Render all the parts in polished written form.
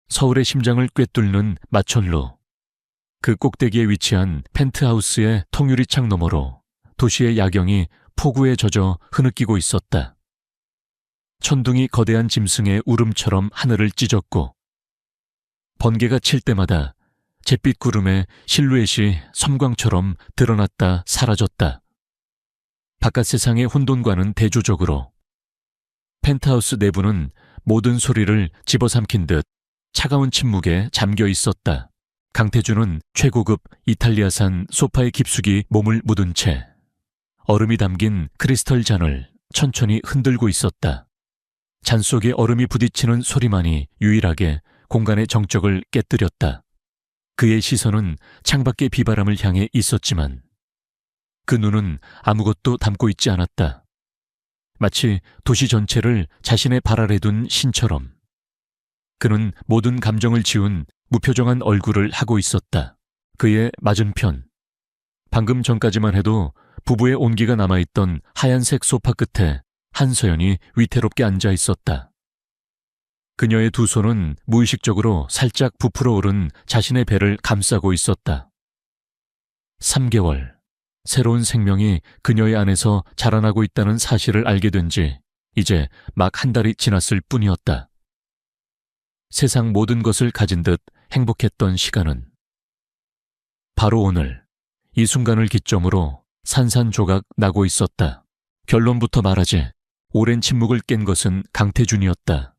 서울의 심장을 꿰뚫는 마천루. 그 꼭대기에 위치한 펜트하우스의 통유리창 너머로 도시의 야경이 폭우에 젖어 흐느끼고 있었다. 천둥이 거대한 짐승의 울음처럼 하늘을 찢었고 번개가 칠 때마다 잿빛 구름의 실루엣이 섬광처럼 드러났다 사라졌다. 바깥 세상의 혼돈과는 대조적으로 펜트하우스 내부는 모든 소리를 집어삼킨 듯 차가운 침묵에 잠겨 있었다. 강태준은 최고급 이탈리아산 소파의 깊숙이 몸을 묻은 채 얼음이 담긴 크리스털 잔을 천천히 흔들고 있었다. 잔 속에 얼음이 부딪히는 소리만이 유일하게 공간의 정적을 깨뜨렸다. 그의 시선은 창밖의 비바람을 향해 있었지만 그 눈은 아무것도 담고 있지 않았다. 마치 도시 전체를 자신의 발 아래 둔 신처럼 그는 모든 감정을 지운 무표정한 얼굴을 하고 있었다. 그의 맞은편, 방금 전까지만 해도 부부의 온기가 남아있던 하얀색 소파 끝에 한서연이 위태롭게 앉아 있었다. 그녀의 두 손은 무의식적으로 살짝 부풀어 오른 자신의 배를 감싸고 있었다. 3개월, 새로운 생명이 그녀의 안에서 자라나고 있다는 사실을 알게 된 지 이제 막 한 달이 지났을 뿐이었다. 세상 모든 것을 가진 듯 행복했던 시간은 바로 오늘, 이 순간을 기점으로 산산조각 나고 있었다. 결론부터 말하지, 오랜 침묵을 깬 것은 강태준이었다.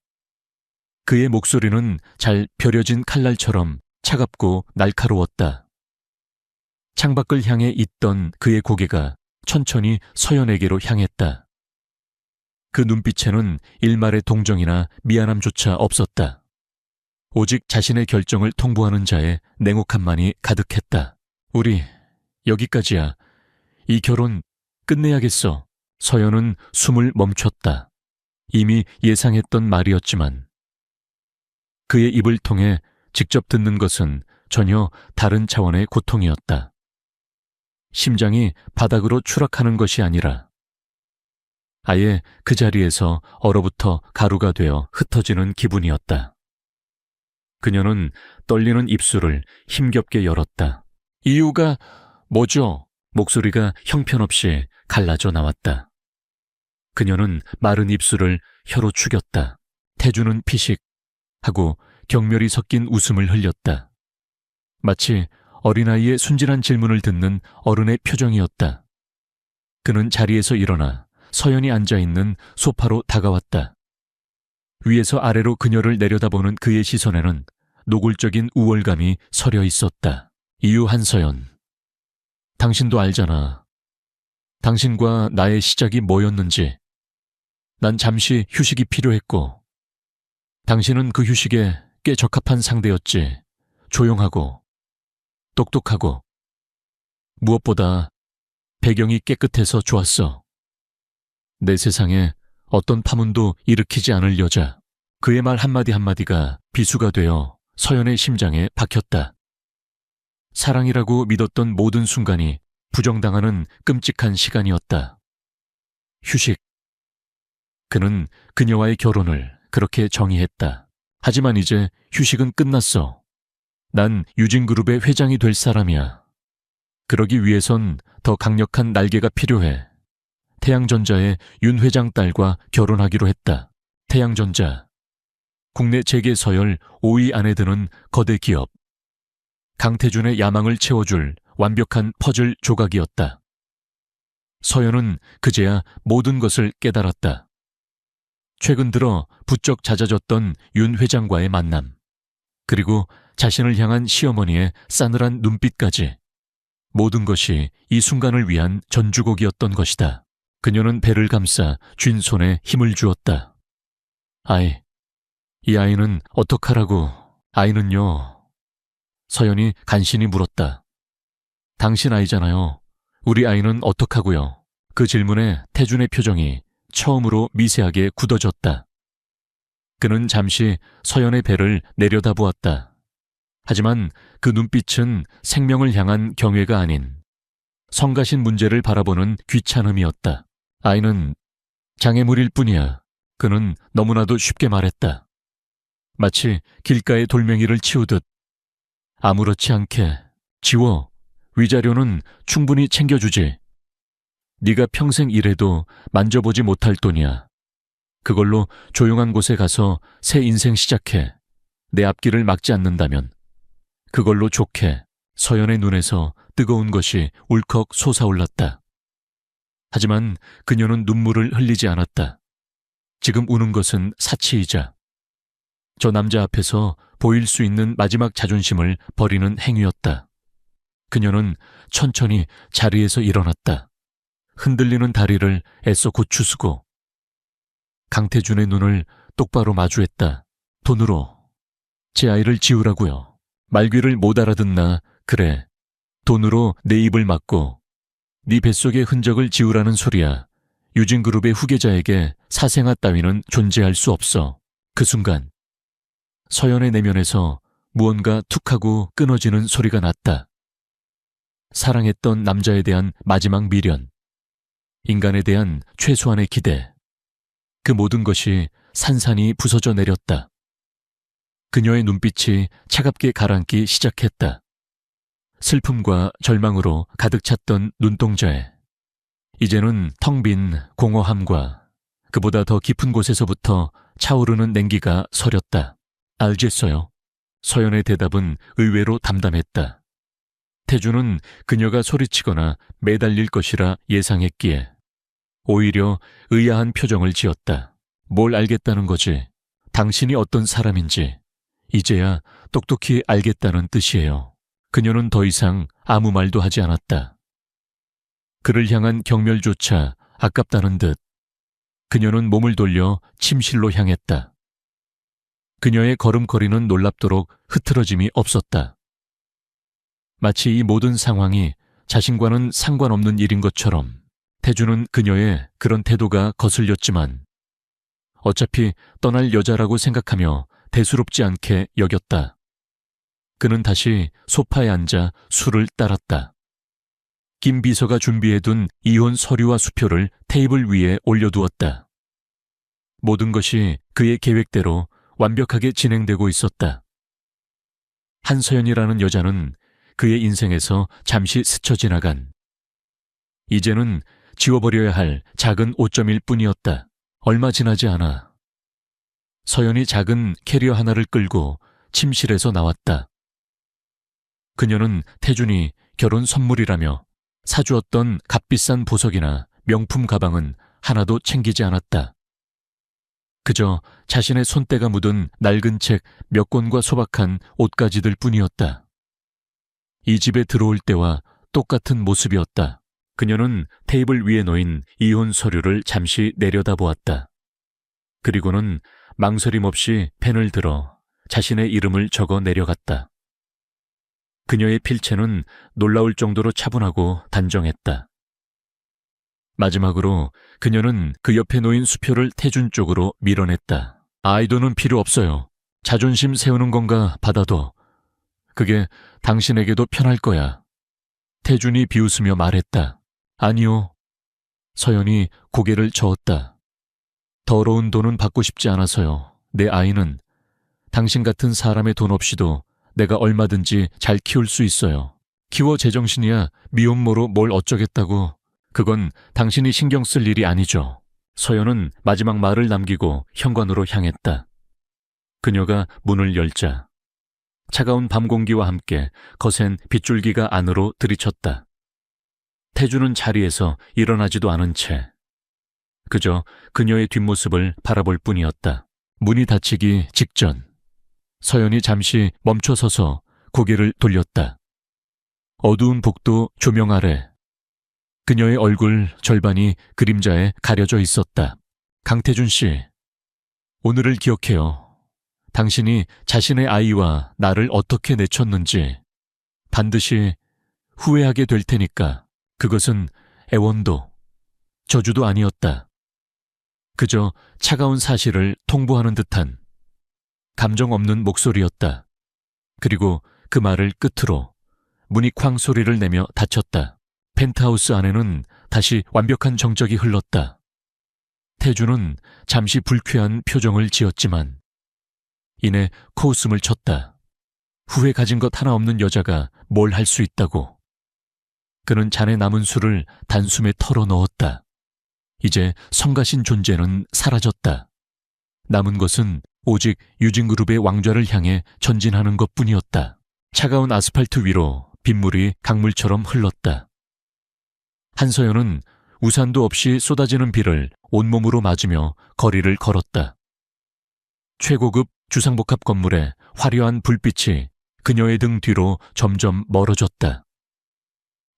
그의 목소리는 잘 벼려진 칼날처럼 차갑고 날카로웠다. 창밖을 향해 있던 그의 고개가 천천히 서연에게로 향했다. 그 눈빛에는 일말의 동정이나 미안함조차 없었다. 오직 자신의 결정을 통보하는 자의 냉혹함만이 가득했다. 우리 여기까지야. 이 결혼 끝내야겠어. 서연은 숨을 멈췄다. 이미 예상했던 말이었지만 그의 입을 통해 직접 듣는 것은 전혀 다른 차원의 고통이었다. 심장이 바닥으로 추락하는 것이 아니라 아예 그 자리에서 얼어붙어 가루가 되어 흩어지는 기분이었다. 그녀는 떨리는 입술을 힘겹게 열었다. 이유가 뭐죠? 목소리가 형편없이 갈라져 나왔다. 그녀는 마른 입술을 혀로 축였다. 태주는 피식 하고 경멸이 섞인 웃음을 흘렸다. 마치 어린아이의 순진한 질문을 듣는 어른의 표정이었다. 그는 자리에서 일어나 서연이 앉아있는 소파로 다가왔다. 위에서 아래로 그녀를 내려다보는 그의 시선에는 노골적인 우월감이 서려 있었다. 이유 한서연, 당신도 알잖아. 당신과 나의 시작이 뭐였는지. 난 잠시 휴식이 필요했고 당신은 그 휴식에 꽤 적합한 상대였지. 조용하고 똑똑하고 무엇보다 배경이 깨끗해서 좋았어. 내 세상에 어떤 파문도 일으키지 않을 여자. 그의 말 한마디 한마디가 비수가 되어 서연의 심장에 박혔다. 사랑이라고 믿었던 모든 순간이 부정당하는 끔찍한 시간이었다. 휴식. 그는 그녀와의 결혼을 그렇게 정의했다. 하지만 이제 휴식은 끝났어. 난 유진그룹의 회장이 될 사람이야. 그러기 위해선 더 강력한 날개가 필요해. 태양전자의 윤 회장 딸과 결혼하기로 했다. 태양전자, 국내 재계 서열 5위 안에 드는 거대 기업. 강태준의 야망을 채워줄 완벽한 퍼즐 조각이었다. 서연은 그제야 모든 것을 깨달았다. 최근 들어 부쩍 잦아졌던 윤 회장과의 만남, 그리고 자신을 향한 시어머니의 싸늘한 눈빛까지 모든 것이 이 순간을 위한 전주곡이었던 것이다. 그녀는 배를 감싸 쥔 손에 힘을 주었다. 이 아이는 어떡하라고. 아이는요? 서연이 간신히 물었다. 당신 아이잖아요. 우리 아이는 어떡하고요? 그 질문에 태준의 표정이 처음으로 미세하게 굳어졌다. 그는 잠시 서연의 배를 내려다보았다. 하지만 그 눈빛은 생명을 향한 경외가 아닌 성가신 문제를 바라보는 귀찮음이었다. 아이는 장애물일 뿐이야. 그는 너무나도 쉽게 말했다. 마치 길가의 돌멩이를 치우듯 아무렇지 않게 지워. 위자료는 충분히 챙겨주지. 네가 평생 일해도 만져보지 못할 돈이야. 그걸로 조용한 곳에 가서 새 인생 시작해. 내 앞길을 막지 않는다면. 그걸로 좋게. 서연의 눈에서 뜨거운 것이 울컥 솟아올랐다. 하지만 그녀는 눈물을 흘리지 않았다. 지금 우는 것은 사치이자 저 남자 앞에서 보일 수 있는 마지막 자존심을 버리는 행위였다. 그녀는 천천히 자리에서 일어났다. 흔들리는 다리를 애써 고추쓰고 강태준의 눈을 똑바로 마주했다. 돈으로 제 아이를 지우라고요. 말귀를 못 알아듣나. 그래, 돈으로 내 입을 막고 네 뱃속의 흔적을 지우라는 소리야. 유진그룹의 후계자에게 사생아 따위는 존재할 수 없어. 그 순간 서연의 내면에서 무언가 툭하고 끊어지는 소리가 났다. 사랑했던 남자에 대한 마지막 미련, 인간에 대한 최소한의 기대, 그 모든 것이 산산이 부서져 내렸다. 그녀의 눈빛이 차갑게 가라앉기 시작했다. 슬픔과 절망으로 가득 찼던 눈동자에 이제는 텅 빈 공허함과 그보다 더 깊은 곳에서부터 차오르는 냉기가 서렸다. 알겠어요. 서연의 대답은 의외로 담담했다. 태주는 그녀가 소리치거나 매달릴 것이라 예상했기에 오히려 의아한 표정을 지었다. 뭘 알겠다는 거지? 당신이 어떤 사람인지 이제야 똑똑히 알겠다는 뜻이에요. 그녀는 더 이상 아무 말도 하지 않았다. 그를 향한 경멸조차 아깝다는 듯 그녀는 몸을 돌려 침실로 향했다. 그녀의 걸음걸이는 놀랍도록 흐트러짐이 없었다. 마치 이 모든 상황이 자신과는 상관없는 일인 것처럼 태주는 그녀의 그런 태도가 거슬렸지만 어차피 떠날 여자라고 생각하며 대수롭지 않게 여겼다. 그는 다시 소파에 앉아 술을 따랐다. 김 비서가 준비해둔 이혼 서류와 수표를 테이블 위에 올려두었다. 모든 것이 그의 계획대로 완벽하게 진행되고 있었다. 한서연이라는 여자는 그의 인생에서 잠시 스쳐 지나간, 이제는 지워버려야 할 작은 오점일 뿐이었다. 얼마 지나지 않아 서연이 작은 캐리어 하나를 끌고 침실에서 나왔다. 그녀는 태준이 결혼 선물이라며 사주었던 값비싼 보석이나 명품 가방은 하나도 챙기지 않았다. 그저 자신의 손때가 묻은 낡은 책 몇 권과 소박한 옷가지들 뿐이었다. 이 집에 들어올 때와 똑같은 모습이었다. 그녀는 테이블 위에 놓인 이혼 서류를 잠시 내려다보았다. 그리고는 망설임 없이 펜을 들어 자신의 이름을 적어 내려갔다. 그녀의 필체는 놀라울 정도로 차분하고 단정했다. 마지막으로 그녀는 그 옆에 놓인 수표를 태준 쪽으로 밀어냈다. 아이도는 필요 없어요. 자존심 세우는 건가 받아도 그게 당신에게도 편할 거야. 태준이 비웃으며 말했다. 아니요. 서연이 고개를 저었다. 더러운 돈은 받고 싶지 않아서요. 내 아이는 당신 같은 사람의 돈 없이도 내가 얼마든지 잘 키울 수 있어요. 키워 제정신이야 미혼모로 뭘 어쩌겠다고. 그건 당신이 신경 쓸 일이 아니죠. 서연은 마지막 말을 남기고 현관으로 향했다. 그녀가 문을 열자 차가운 밤 공기와 함께 거센 빗줄기가 안으로 들이쳤다. 태주는 자리에서 일어나지도 않은 채 그저 그녀의 뒷모습을 바라볼 뿐이었다. 문이 닫히기 직전 서연이 잠시 멈춰서서 고개를 돌렸다. 어두운 복도 조명 아래 그녀의 얼굴 절반이 그림자에 가려져 있었다. 강태준 씨, 오늘을 기억해요. 당신이 자신의 아이와 나를 어떻게 내쳤는지 반드시 후회하게 될 테니까. 그것은 애원도 저주도 아니었다. 그저 차가운 사실을 통보하는 듯한 감정 없는 목소리였다. 그리고 그 말을 끝으로 문이 쾅 소리를 내며 닫혔다. 펜트하우스 안에는 다시 완벽한 정적이 흘렀다. 태주는 잠시 불쾌한 표정을 지었지만 이내 코웃음을 쳤다. 후회 가진 것 하나 없는 여자가 뭘 할 수 있다고. 그는 잔에 남은 술을 단숨에 털어 넣었다. 이제 성가신 존재는 사라졌다. 남은 것은 오직 유진그룹의 왕좌를 향해 전진하는 것뿐이었다. 차가운 아스팔트 위로 빗물이 강물처럼 흘렀다. 한서연은 우산도 없이 쏟아지는 비를 온몸으로 맞으며 거리를 걸었다. 최고급 주상복합 건물의 화려한 불빛이 그녀의 등 뒤로 점점 멀어졌다.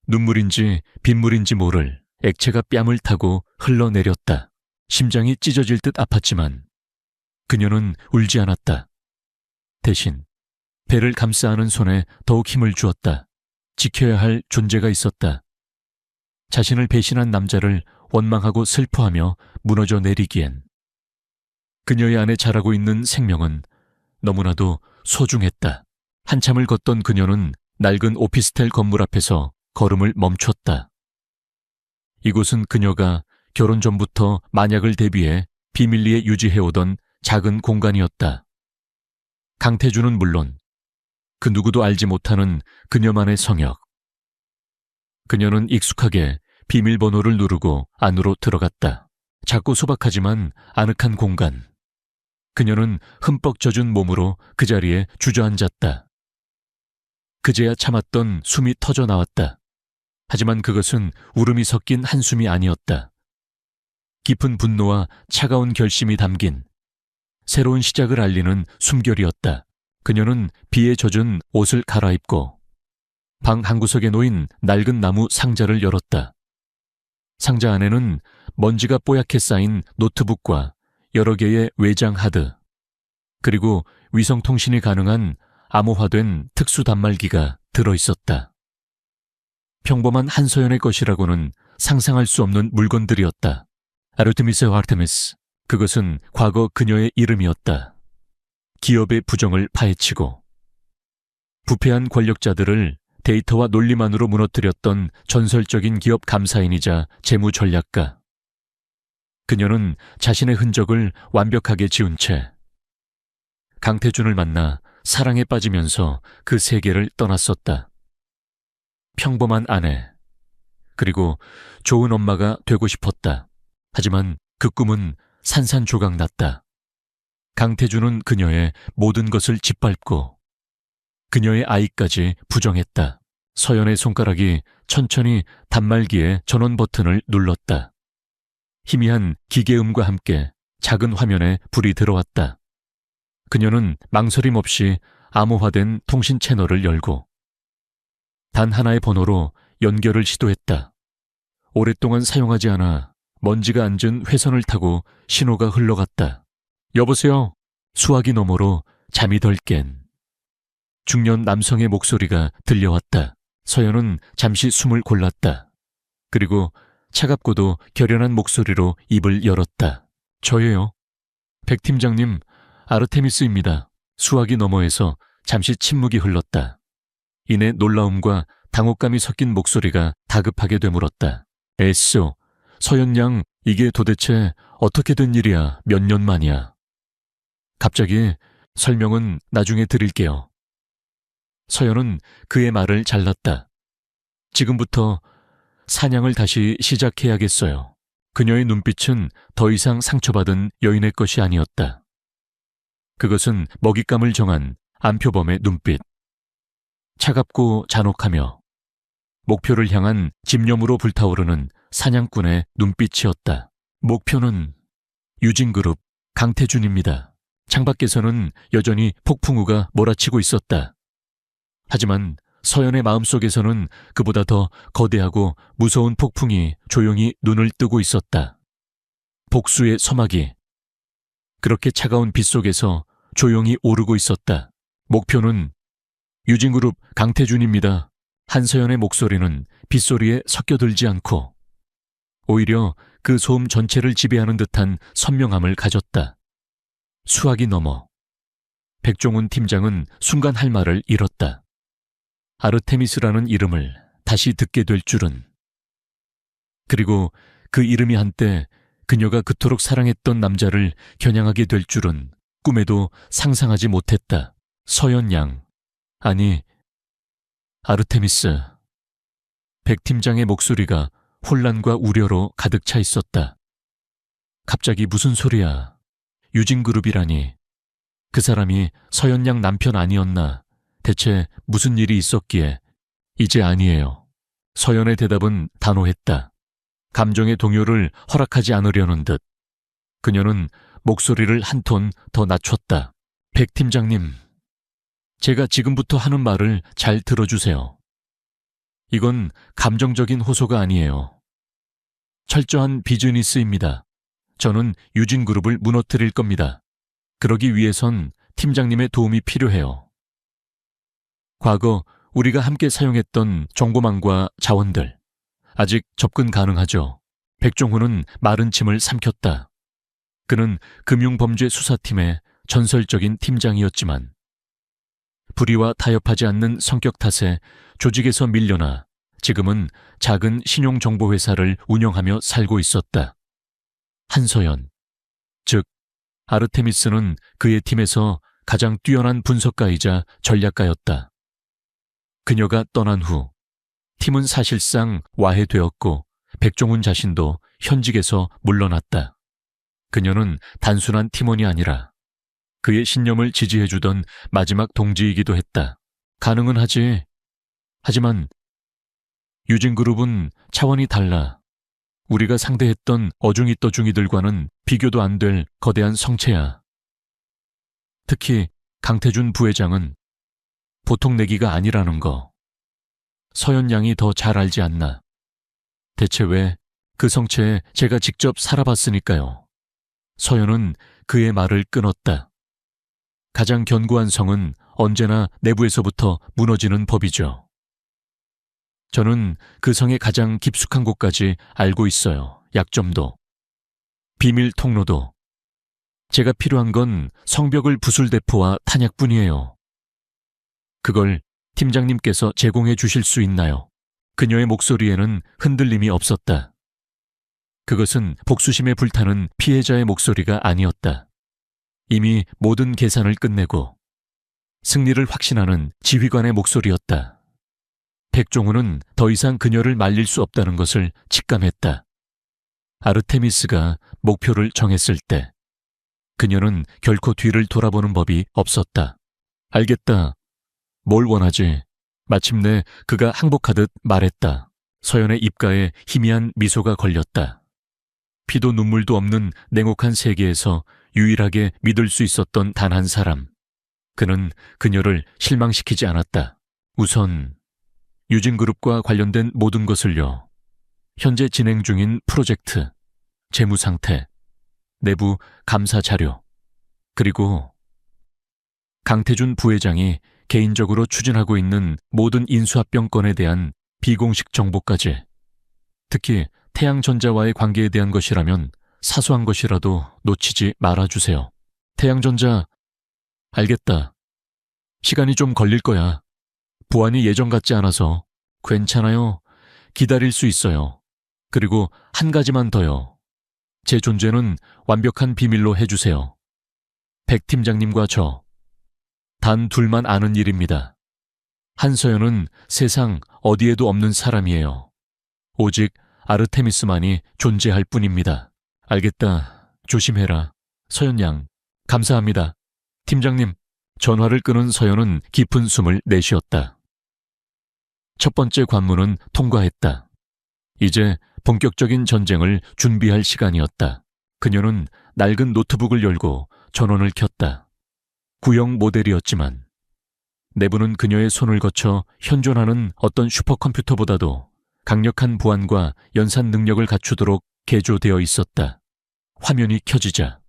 눈물인지 빗물인지 모를 액체가 뺨을 타고 흘러내렸다. 심장이 찢어질 듯 아팠지만 그녀는 울지 않았다. 대신 배를 감싸 안은 손에 더욱 힘을 주었다. 지켜야 할 존재가 있었다. 자신을 배신한 남자를 원망하고 슬퍼하며 무너져 내리기엔 그녀의 안에 자라고 있는 생명은 너무나도 소중했다. 한참을 걷던 그녀는 낡은 오피스텔 건물 앞에서 걸음을 멈췄다. 이곳은 그녀가 결혼 전부터 만약을 대비해 비밀리에 유지해오던 작은 공간이었다. 강태준은 물론 그 누구도 알지 못하는 그녀만의 성역. 그녀는 익숙하게 비밀번호를 누르고 안으로 들어갔다. 작고 소박하지만 아늑한 공간. 그녀는 흠뻑 젖은 몸으로 그 자리에 주저앉았다. 그제야 참았던 숨이 터져 나왔다. 하지만 그것은 울음이 섞인 한숨이 아니었다. 깊은 분노와 차가운 결심이 담긴 새로운 시작을 알리는 숨결이었다. 그녀는 비에 젖은 옷을 갈아입고 방 한구석에 놓인 낡은 나무 상자를 열었다. 상자 안에는 먼지가 뽀얗게 쌓인 노트북과 여러 개의 외장 하드, 그리고 위성통신이 가능한 암호화된 특수 단말기가 들어있었다. 평범한 한서연의 것이라고는 상상할 수 없는 물건들이었다. 아르테미스 아르테미스, 그것은 과거 그녀의 이름이었다. 기업의 부정을 파헤치고 부패한 권력자들을 데이터와 논리만으로 무너뜨렸던 전설적인 기업 감사인이자 재무전략가. 그녀는 자신의 흔적을 완벽하게 지운 채 강태준을 만나 사랑에 빠지면서 그 세계를 떠났었다. 평범한 아내, 그리고 좋은 엄마가 되고 싶었다. 하지만 그 꿈은 산산조각났다. 강태준은 그녀의 모든 것을 짓밟고 그녀의 아이까지 부정했다. 서연의 손가락이 천천히 단말기의 전원 버튼을 눌렀다. 희미한 기계음과 함께 작은 화면에 불이 들어왔다. 그녀는 망설임 없이 암호화된 통신 채널을 열고 단 하나의 번호로 연결을 시도했다. 오랫동안 사용하지 않아 먼지가 앉은 회선을 타고 신호가 흘러갔다. 여보세요? 수화기 너머로 잠이 덜 깬 중년 남성의 목소리가 들려왔다. 서연은 잠시 숨을 골랐다. 그리고 차갑고도 결연한 목소리로 입을 열었다. 저예요. 백 팀장님, 아르테미스입니다. 수화기 너머에서 잠시 침묵이 흘렀다. 이내 놀라움과 당혹감이 섞인 목소리가 다급하게 되물었다. 애써, 서연 양, 이게 도대체 어떻게 된 일이야? 몇 년 만이야? 갑자기 설명은 나중에 드릴게요. 서연은 그의 말을 잘랐다. 지금부터 사냥을 다시 시작해야겠어요. 그녀의 눈빛은 더 이상 상처받은 여인의 것이 아니었다. 그것은 먹잇감을 정한 안표범의 눈빛. 차갑고 잔혹하며 목표를 향한 집념으로 불타오르는 사냥꾼의 눈빛이었다. 목표는 유진그룹 강태준입니다. 창밖에서는 여전히 폭풍우가 몰아치고 있었다. 하지만 서연의 마음속에서는 그보다 더 거대하고 무서운 폭풍이 조용히 눈을 뜨고 있었다. 복수의 서막이 그렇게 차가운 빛 속에서 조용히 오르고 있었다. 목표는 유진그룹 강태준입니다. 한서연의 목소리는 빗소리에 섞여들지 않고 오히려 그 소음 전체를 지배하는 듯한 선명함을 가졌다. 수화기 너머. 백종훈 팀장은 순간 할 말을 잃었다. 아르테미스라는 이름을 다시 듣게 될 줄은. 그리고 그 이름이 한때 그녀가 그토록 사랑했던 남자를 겨냥하게 될 줄은 꿈에도 상상하지 못했다. 서연양, 아니, 아르테미스. 백 팀장의 목소리가 혼란과 우려로 가득 차 있었다. 갑자기 무슨 소리야? 유진그룹이라니. 그 사람이 서연양 남편 아니었나? 대체 무슨 일이 있었기에? 이제 아니에요. 서연의 대답은 단호했다. 감정의 동요를 허락하지 않으려는 듯. 그녀는 목소리를 한 톤 더 낮췄다. 백 팀장님, 제가 지금부터 하는 말을 잘 들어주세요. 이건 감정적인 호소가 아니에요. 철저한 비즈니스입니다. 저는 유진그룹을 무너뜨릴 겁니다. 그러기 위해선 팀장님의 도움이 필요해요. 과거 우리가 함께 사용했던 정보망과 자원들, 아직 접근 가능하죠. 백종훈은 마른 침을 삼켰다. 그는 금융범죄 수사팀의 전설적인 팀장이었지만 불의와 타협하지 않는 성격 탓에 조직에서 밀려나 지금은 작은 신용정보회사를 운영하며 살고 있었다. 한서연, 즉 아르테미스는 그의 팀에서 가장 뛰어난 분석가이자 전략가였다. 그녀가 떠난 후 팀은 사실상 와해되었고 백종훈 자신도 현직에서 물러났다. 그녀는 단순한 팀원이 아니라 그의 신념을 지지해주던 마지막 동지이기도 했다. 가능은 하지. 하지만 유진그룹은 차원이 달라. 우리가 상대했던 어중이떠중이들과는 비교도 안 될 거대한 성체야. 특히 강태준 부회장은 보통 내기가 아니라는 거. 서연 양이 더 잘 알지 않나. 대체 왜 그 성체에 제가 직접 살아봤으니까요. 서연은 그의 말을 끊었다. 가장 견고한 성은 언제나 내부에서부터 무너지는 법이죠. 저는 그 성의 가장 깊숙한 곳까지 알고 있어요. 약점도. 비밀 통로도. 제가 필요한 건 성벽을 부술 대포와 탄약뿐이에요. 그걸 팀장님께서 제공해 주실 수 있나요? 그녀의 목소리에는 흔들림이 없었다. 그것은 복수심에 불타는 피해자의 목소리가 아니었다. 이미 모든 계산을 끝내고 승리를 확신하는 지휘관의 목소리였다. 백종훈은 더 이상 그녀를 말릴 수 없다는 것을 직감했다. 아르테미스가 목표를 정했을 때 그녀는 결코 뒤를 돌아보는 법이 없었다. 알겠다. 뭘 원하지? 마침내 그가 항복하듯 말했다. 서연의 입가에 희미한 미소가 걸렸다. 피도 눈물도 없는 냉혹한 세계에서 유일하게 믿을 수 있었던 단 한 사람. 그는 그녀를 실망시키지 않았다. 우선 유진그룹과 관련된 모든 것을요. 현재 진행 중인 프로젝트, 재무 상태, 내부 감사 자료, 그리고 강태준 부회장이 개인적으로 추진하고 있는 모든 인수합병 건에 대한 비공식 정보까지. 특히 태양전자와의 관계에 대한 것이라면 사소한 것이라도 놓치지 말아주세요. 태양전자, 알겠다. 시간이 좀 걸릴 거야. 보안이 예전 같지 않아서. 괜찮아요. 기다릴 수 있어요. 그리고 한 가지만 더요. 제 존재는 완벽한 비밀로 해주세요. 백 팀장님과 저. 단 둘만 아는 일입니다. 한서연은 세상 어디에도 없는 사람이에요. 오직 아르테미스만이 존재할 뿐입니다. 알겠다. 조심해라. 서연 양, 감사합니다. 팀장님. 전화를 끊은 서연은 깊은 숨을 내쉬었다. 첫 번째 관문은 통과했다. 이제 본격적인 전쟁을 준비할 시간이었다. 그녀는 낡은 노트북을 열고 전원을 켰다. 구형 모델이었지만 내부는 그녀의 손을 거쳐 현존하는 어떤 슈퍼컴퓨터보다도 강력한 보안과 연산 능력을 갖추도록 개조되어 있었다. 화면이 켜지자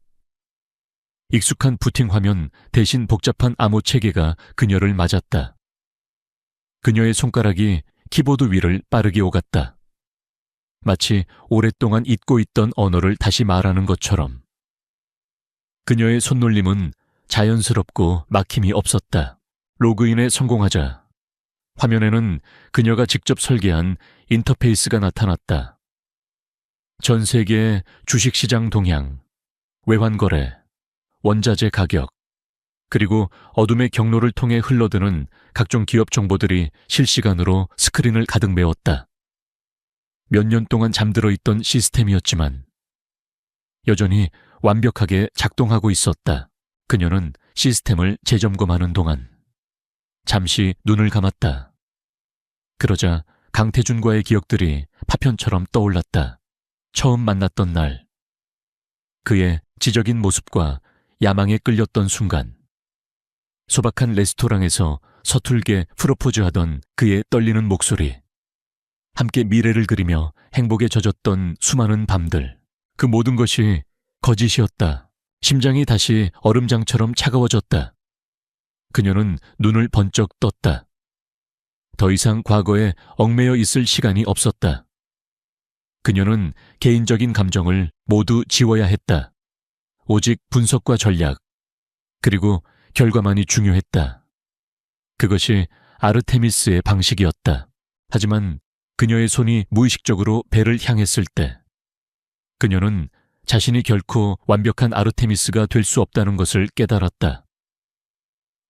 익숙한 부팅 화면 대신 복잡한 암호 체계가 그녀를 맞았다. 그녀의 손가락이 키보드 위를 빠르게 오갔다. 마치 오랫동안 잊고 있던 언어를 다시 말하는 것처럼. 그녀의 손놀림은 자연스럽고 막힘이 없었다. 로그인에 성공하자 화면에는 그녀가 직접 설계한 인터페이스가 나타났다. 전 세계의 주식시장 동향, 외환거래, 원자재 가격, 그리고 어둠의 경로를 통해 흘러드는 각종 기업 정보들이 실시간으로 스크린을 가득 메웠다. 몇 년 동안 잠들어 있던 시스템이었지만 여전히 완벽하게 작동하고 있었다. 그녀는 시스템을 재점검하는 동안 잠시 눈을 감았다. 그러자 강태준과의 기억들이 파편처럼 떠올랐다. 처음 만났던 날, 그의 지적인 모습과 야망에 끌렸던 순간, 소박한 레스토랑에서 서툴게 프로포즈하던 그의 떨리는 목소리, 함께 미래를 그리며 행복에 젖었던 수많은 밤들, 그 모든 것이 거짓이었다. 심장이 다시 얼음장처럼 차가워졌다. 그녀는 눈을 번쩍 떴다. 더 이상 과거에 얽매여 있을 시간이 없었다. 그녀는 개인적인 감정을 모두 지워야 했다. 오직 분석과 전략, 그리고 결과만이 중요했다. 그것이 아르테미스의 방식이었다. 하지만 그녀의 손이 무의식적으로 배를 향했을 때, 그녀는 자신이 결코 완벽한 아르테미스가 될 수 없다는 것을 깨달았다.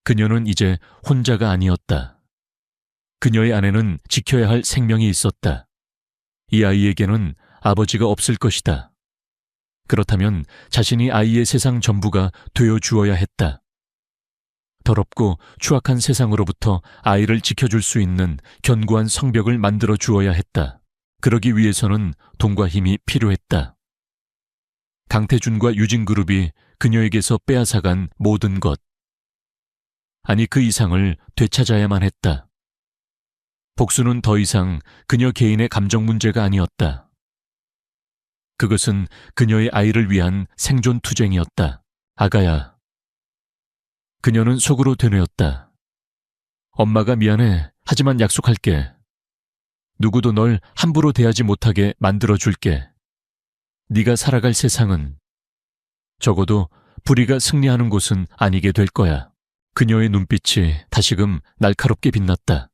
그녀는 이제 혼자가 아니었다. 그녀의 안에는 지켜야 할 생명이 있었다. 이 아이에게는 아버지가 없을 것이다. 그렇다면 자신이 아이의 세상 전부가 되어 주어야 했다. 더럽고 추악한 세상으로부터 아이를 지켜줄 수 있는 견고한 성벽을 만들어 주어야 했다. 그러기 위해서는 돈과 힘이 필요했다. 강태준과 유진그룹이 그녀에게서 빼앗아간 모든 것, 아니 그 이상을 되찾아야만 했다. 복수는 더 이상 그녀 개인의 감정 문제가 아니었다. 그것은 그녀의 아이를 위한 생존 투쟁이었다. 아가야. 그녀는 속으로 되뇌었다. 엄마가 미안해. 하지만 약속할게. 누구도 널 함부로 대하지 못하게 만들어줄게. 네가 살아갈 세상은 적어도 불의가 승리하는 곳은 아니게 될 거야. 그녀의 눈빛이 다시금 날카롭게 빛났다.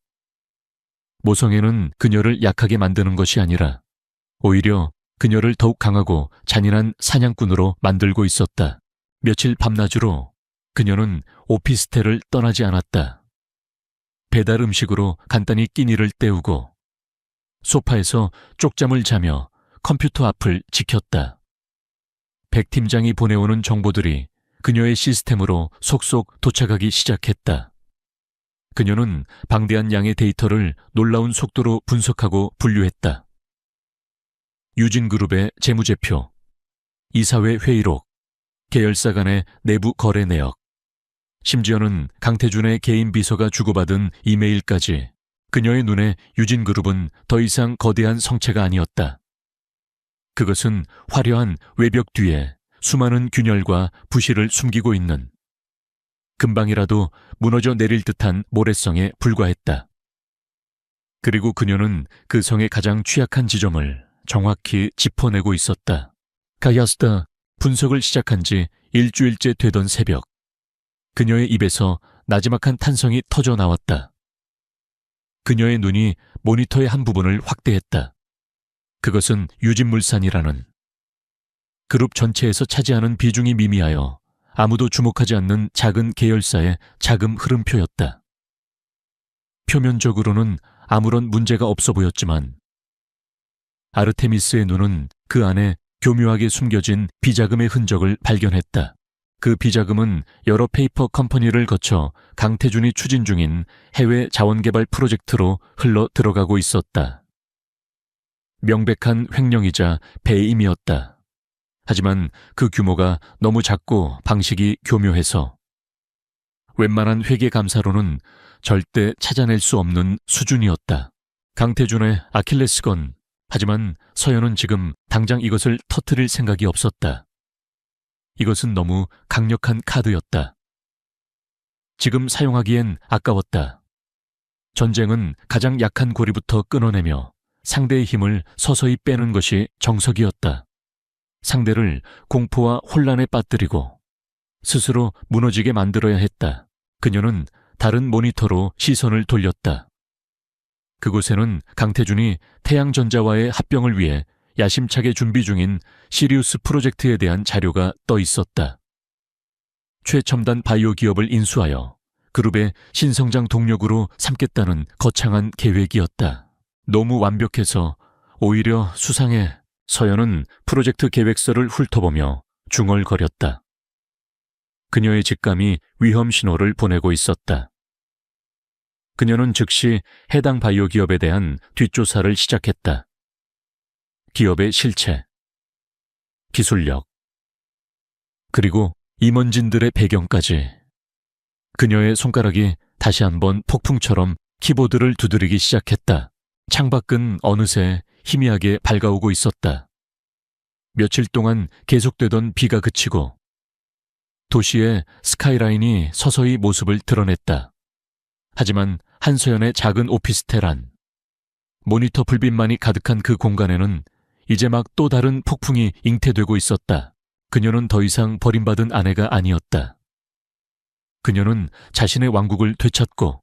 모성애는 그녀를 약하게 만드는 것이 아니라 오히려 그녀를 더욱 강하고 잔인한 사냥꾼으로 만들고 있었다. 며칠 밤낮으로 그녀는 오피스텔을 떠나지 않았다. 배달 음식으로 간단히 끼니를 때우고 소파에서 쪽잠을 자며 컴퓨터 앞을 지켰다. 백 팀장이 보내오는 정보들이 그녀의 시스템으로 속속 도착하기 시작했다. 그녀는 방대한 양의 데이터를 놀라운 속도로 분석하고 분류했다. 유진그룹의 재무제표, 이사회 회의록, 계열사 간의 내부 거래 내역, 심지어는 강태준의 개인 비서가 주고받은 이메일까지. 그녀의 눈에 유진그룹은 더 이상 거대한 성체가 아니었다. 그것은 화려한 외벽 뒤에 수많은 균열과 부실을 숨기고 있는, 금방이라도 무너져 내릴 듯한 모래성에 불과했다. 그리고 그녀는 그 성의 가장 취약한 지점을 정확히 짚어내고 있었다. 가야스다. 분석을 시작한 지 일주일째 되던 새벽, 그녀의 입에서 나지막한 탄성이 터져 나왔다. 그녀의 눈이 모니터의 한 부분을 확대했다. 그것은 유진물산이라는 그룹 전체에서 차지하는 비중이 미미하여 아무도 주목하지 않는 작은 계열사의 자금 흐름표였다. 표면적으로는 아무런 문제가 없어 보였지만 아르테미스의 눈은 그 안에 교묘하게 숨겨진 비자금의 흔적을 발견했다. 그 비자금은 여러 페이퍼 컴퍼니를 거쳐 강태준이 추진 중인 해외 자원개발 프로젝트로 흘러 들어가고 있었다. 명백한 횡령이자 배임이었다. 하지만 그 규모가 너무 작고 방식이 교묘해서 웬만한 회계감사로는 절대 찾아낼 수 없는 수준이었다. 강태준의 아킬레스건. 하지만 서연은 지금 당장 이것을 터뜨릴 생각이 없었다. 이것은 너무 강력한 카드였다. 지금 사용하기엔 아까웠다. 전쟁은 가장 약한 고리부터 끊어내며 상대의 힘을 서서히 빼는 것이 정석이었다. 상대를 공포와 혼란에 빠뜨리고 스스로 무너지게 만들어야 했다. 그녀는 다른 모니터로 시선을 돌렸다. 그곳에는 강태준이 태양전자와의 합병을 위해 야심차게 준비 중인 시리우스 프로젝트에 대한 자료가 떠 있었다. 최첨단 바이오 기업을 인수하여 그룹의 신성장 동력으로 삼겠다는 거창한 계획이었다. 너무 완벽해서 오히려 수상해. 서연은 프로젝트 계획서를 훑어보며 중얼거렸다. 그녀의 직감이 위험 신호를 보내고 있었다. 그녀는 즉시 해당 바이오 기업에 대한 뒷조사를 시작했다. 기업의 실체, 기술력, 그리고 임원진들의 배경까지. 그녀의 손가락이 다시 한번 폭풍처럼 키보드를 두드리기 시작했다. 창밖은 어느새 희미하게 밝아오고 있었다. 며칠 동안 계속되던 비가 그치고 도시의 스카이라인이 서서히 모습을 드러냈다. 하지만 한서연의 작은 오피스텔 안, 모니터 불빛만이 가득한 그 공간에는 이제 막 또 다른 폭풍이 잉태되고 있었다. 그녀는 더 이상 버림받은 아내가 아니었다. 그녀는 자신의 왕국을 되찾고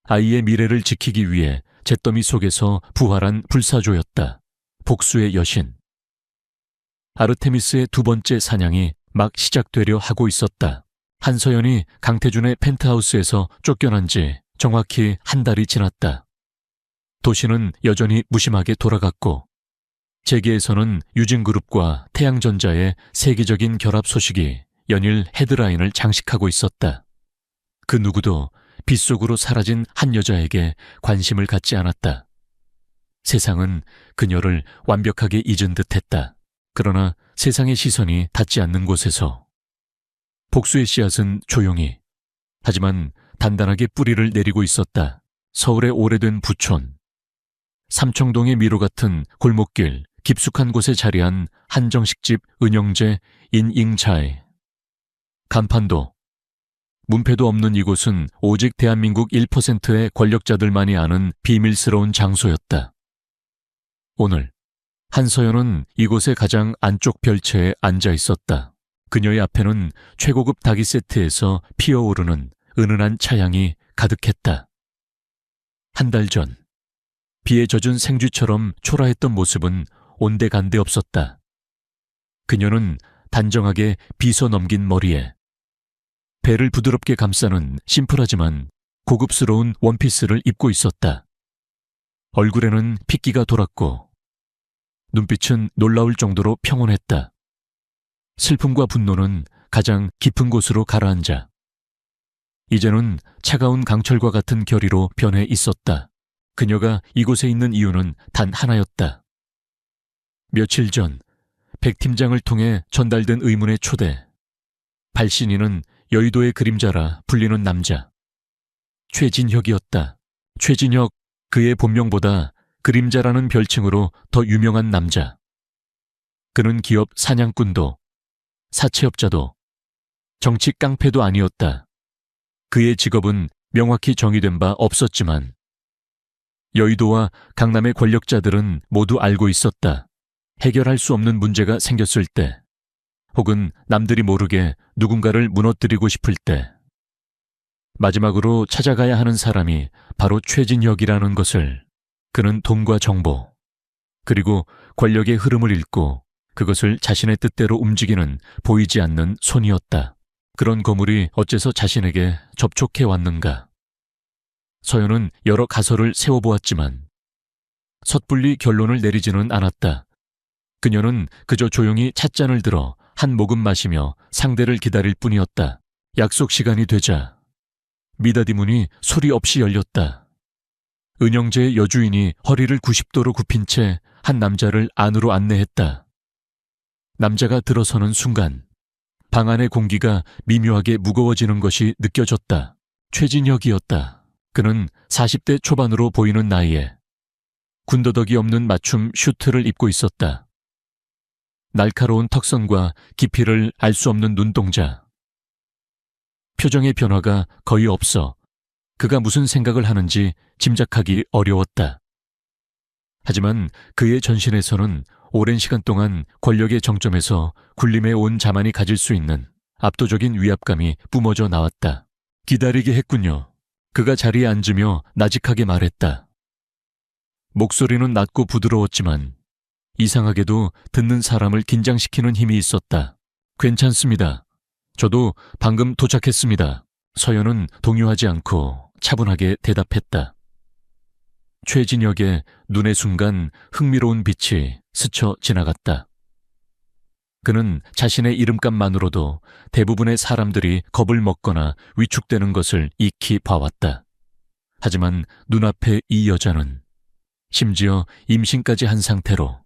아이의 미래를 지키기 위해 잿더미 속에서 부활한 불사조였다. 복수의 여신. 아르테미스의 두 번째 사냥이 막 시작되려 하고 있었다. 한서연이 강태준의 펜트하우스에서 쫓겨난 지 정확히 한 달이 지났다. 도시는 여전히 무심하게 돌아갔고 재계에서는 유진그룹과 태양전자의 세계적인 결합 소식이 연일 헤드라인을 장식하고 있었다. 그 누구도 빗속으로 사라진 한 여자에게 관심을 갖지 않았다. 세상은 그녀를 완벽하게 잊은 듯했다. 그러나 세상의 시선이 닿지 않는 곳에서 복수의 씨앗은 조용히, 하지만 단단하게 뿌리를 내리고 있었다. 서울의 오래된 부촌, 삼청동의 미로 같은 골목길 깊숙한 곳에 자리한 한정식집 은영재 인잉차이. 간판도, 문패도 없는 이곳은 오직 대한민국 1%의 권력자들만이 아는 비밀스러운 장소였다. 오늘 한서연은 이곳의 가장 안쪽 별채에 앉아 있었다. 그녀의 앞에는 최고급 닭이 세트에서 피어오르는 은은한 차향이 가득했다. 한 달 전, 비에 젖은 생쥐처럼 초라했던 모습은 온데간데 없었다. 그녀는 단정하게 빗어 넘긴 머리에 배를 부드럽게 감싸는 심플하지만 고급스러운 원피스를 입고 있었다. 얼굴에는 핏기가 돌았고 눈빛은 놀라울 정도로 평온했다. 슬픔과 분노는 가장 깊은 곳으로 가라앉아 이제는 차가운 강철과 같은 결의로 변해 있었다. 그녀가 이곳에 있는 이유는 단 하나였다. 며칠 전 백 팀장을 통해 전달된 의문의 초대. 발신인은 여의도의 그림자라 불리는 남자. 최진혁이었다. 최진혁, 그의 본명보다 그림자라는 별칭으로 더 유명한 남자. 그는 기업 사냥꾼도, 사채업자도, 정치 깡패도 아니었다. 그의 직업은 명확히 정의된 바 없었지만 여의도와 강남의 권력자들은 모두 알고 있었다. 해결할 수 없는 문제가 생겼을 때, 혹은 남들이 모르게 누군가를 무너뜨리고 싶을 때, 마지막으로 찾아가야 하는 사람이 바로 최진혁이라는 것을 그는 돈과 정보, 그리고 권력의 흐름을 읽고 그것을 자신의 뜻대로 움직이는 보이지 않는 손이었다. 그런 거물이 어째서 자신에게 접촉해 왔는가. 서연은 여러 가설을 세워보았지만 섣불리 결론을 내리지는 않았다. 그녀는 그저 조용히 찻잔을 들어 한 모금 마시며 상대를 기다릴 뿐이었다. 약속 시간이 되자 미닫이 문이 소리 없이 열렸다. 은영재의 여주인이 허리를 90도로 굽힌 채 한 남자를 안으로 안내했다. 남자가 들어서는 순간 방 안의 공기가 미묘하게 무거워지는 것이 느껴졌다. 최진혁이었다. 그는 40대 초반으로 보이는 나이에 군더더기 없는 맞춤 슈트를 입고 있었다. 날카로운 턱선과 깊이를 알 수 없는 눈동자. 표정의 변화가 거의 없어 그가 무슨 생각을 하는지 짐작하기 어려웠다. 하지만 그의 전신에서는 오랜 시간 동안 권력의 정점에서 굴림해 온 자만이 가질 수 있는 압도적인 위압감이 뿜어져 나왔다. 기다리게 했군요. 그가 자리에 앉으며 나직하게 말했다. 목소리는 낮고 부드러웠지만 이상하게도 듣는 사람을 긴장시키는 힘이 있었다. 괜찮습니다. 저도 방금 도착했습니다. 서연은 동요하지 않고 차분하게 대답했다. 최진혁의 눈의 순간 흥미로운 빛이 스쳐 지나갔다. 그는 자신의 이름값만으로도 대부분의 사람들이 겁을 먹거나 위축되는 것을 익히 봐왔다. 하지만 눈앞에 이 여자는 심지어 임신까지 한 상태로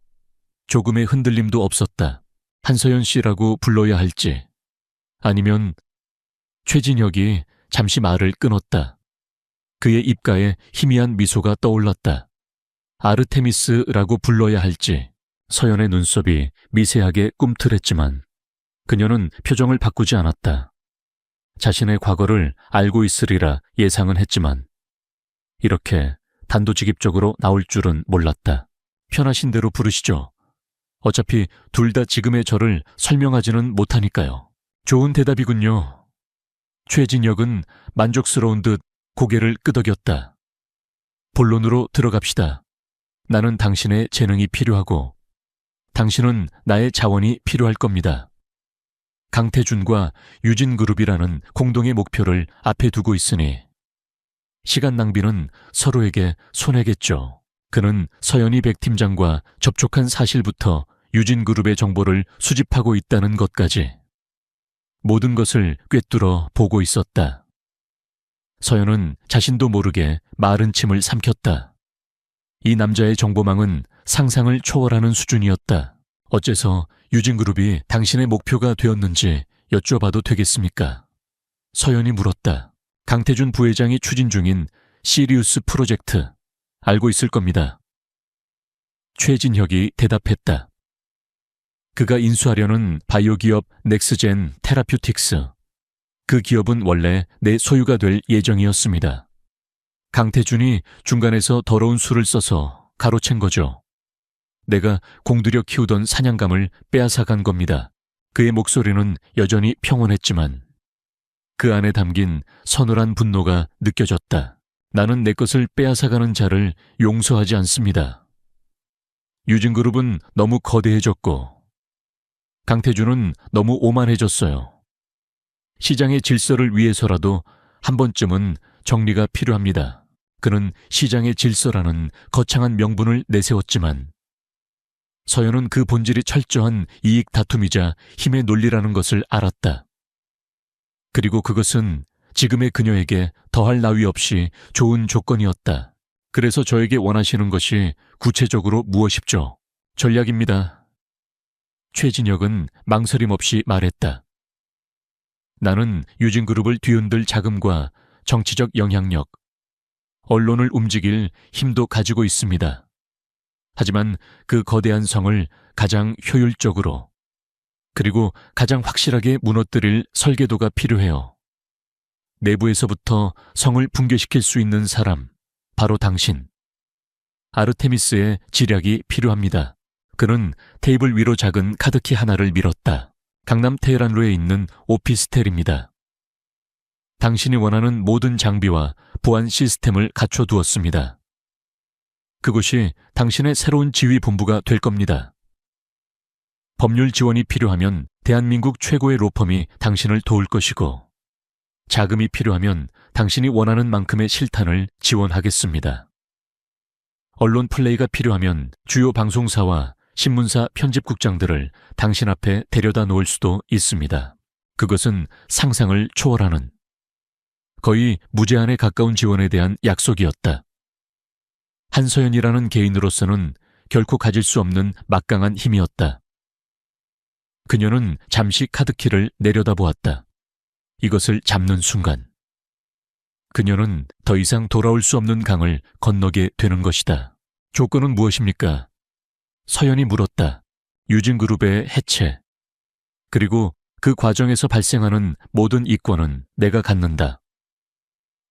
조금의 흔들림도 없었다. 한서연 씨라고 불러야 할지 아니면 최진혁이 잠시 말을 끊었다. 그의 입가에 희미한 미소가 떠올랐다. 아르테미스라고 불러야 할지 서연의 눈썹이 미세하게 꿈틀했지만 그녀는 표정을 바꾸지 않았다. 자신의 과거를 알고 있으리라 예상은 했지만 이렇게 단도직입적으로 나올 줄은 몰랐다. 편하신 대로 부르시죠. 어차피 둘 다 지금의 저를 설명하지는 못하니까요. 좋은 대답이군요. 최진혁은 만족스러운 듯 고개를 끄덕였다. 본론으로 들어갑시다. 나는 당신의 재능이 필요하고 당신은 나의 자원이 필요할 겁니다. 강태준과 유진그룹이라는 공동의 목표를 앞에 두고 있으니 시간 낭비는 서로에게 손해겠죠. 그는 서연희 백 팀장과 접촉한 사실부터 유진그룹의 정보를 수집하고 있다는 것까지 모든 것을 꿰뚫어 보고 있었다. 서연은 자신도 모르게 마른 침을 삼켰다. 이 남자의 정보망은 상상을 초월하는 수준이었다. 어째서 유진그룹이 당신의 목표가 되었는지 여쭤봐도 되겠습니까? 서연이 물었다. 강태준 부회장이 추진 중인 시리우스 프로젝트 알고 있을 겁니다. 최진혁이 대답했다. 그가 인수하려는 바이오 기업 넥스젠 테라퓨틱스. 그 기업은 원래 내 소유가 될 예정이었습니다. 강태준이 중간에서 더러운 수를 써서 가로챈 거죠. 내가 공들여 키우던 사냥감을 빼앗아간 겁니다. 그의 목소리는 여전히 평온했지만 그 안에 담긴 서늘한 분노가 느껴졌다. 나는 내 것을 빼앗아가는 자를 용서하지 않습니다. 유진그룹은 너무 거대해졌고 강태준은 너무 오만해졌어요. 시장의 질서를 위해서라도 한 번쯤은 정리가 필요합니다. 그는 시장의 질서라는 거창한 명분을 내세웠지만 서연은 그 본질이 철저한 이익 다툼이자 힘의 논리라는 것을 알았다. 그리고 그것은 지금의 그녀에게 더할 나위 없이 좋은 조건이었다. 그래서 저에게 원하시는 것이 구체적으로 무엇입죠? 전략입니다. 최진혁은 망설임 없이 말했다. 나는 유진그룹을 뒤흔들 자금과 정치적 영향력, 언론을 움직일 힘도 가지고 있습니다. 하지만 그 거대한 성을 가장 효율적으로 그리고 가장 확실하게 무너뜨릴 설계도가 필요해요. 내부에서부터 성을 붕괴시킬 수 있는 사람, 바로 당신. 아르테미스의 지략이 필요합니다. 그는 테이블 위로 작은 카드키 하나를 밀었다. 강남 테헤란로에 있는 오피스텔입니다. 당신이 원하는 모든 장비와 보안 시스템을 갖춰두었습니다. 그곳이 당신의 새로운 지휘 본부가 될 겁니다. 법률 지원이 필요하면 대한민국 최고의 로펌이 당신을 도울 것이고 자금이 필요하면 당신이 원하는 만큼의 실탄을 지원하겠습니다. 언론 플레이가 필요하면 주요 방송사와 신문사 편집국장들을 당신 앞에 데려다 놓을 수도 있습니다. 그것은 상상을 초월하는 거의 무제한에 가까운 지원에 대한 약속이었다. 한서연이라는 개인으로서는 결코 가질 수 없는 막강한 힘이었다. 그녀는 잠시 카드키를 내려다보았다. 이것을 잡는 순간 그녀는 더 이상 돌아올 수 없는 강을 건너게 되는 것이다. 조건은 무엇입니까? 서연이 물었다. 유진그룹의 해체. 그리고 그 과정에서 발생하는 모든 이권은 내가 갖는다.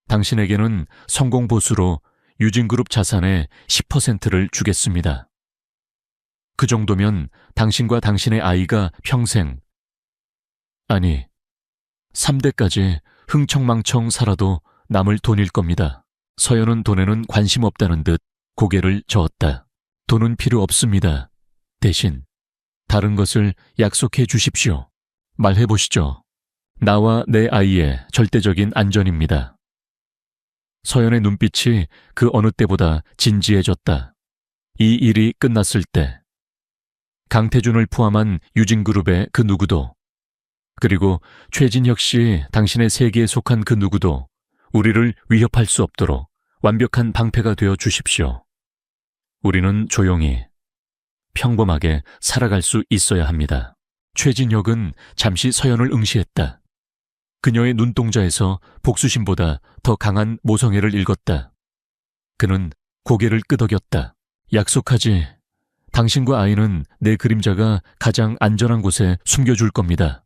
당신에게는 성공 보수로 유진그룹 자산의 10%를 주겠습니다. 그 정도면 당신과 당신의 아이가 평생, 아니, 3대까지 흥청망청 살아도 남을 돈일 겁니다. 서연은 돈에는 관심 없다는 듯 고개를 저었다. 돈은 필요 없습니다. 대신 다른 것을 약속해 주십시오. 말해보시죠. 나와 내 아이의 절대적인 안전입니다. 서연의 눈빛이 그 어느 때보다 진지해졌다. 이 일이 끝났을 때 강태준을 포함한 유진그룹의 그 누구도, 그리고 최진혁 씨 당신의 세계에 속한 그 누구도 우리를 위협할 수 없도록 완벽한 방패가 되어 주십시오. 우리는 조용히 평범하게 살아갈 수 있어야 합니다. 최진혁은 잠시 서연을 응시했다. 그녀의 눈동자에서 복수심보다 더 강한 모성애를 읽었다. 그는 고개를 끄덕였다. 약속하지. 당신과 아이는 내 그림자가 가장 안전한 곳에 숨겨줄 겁니다.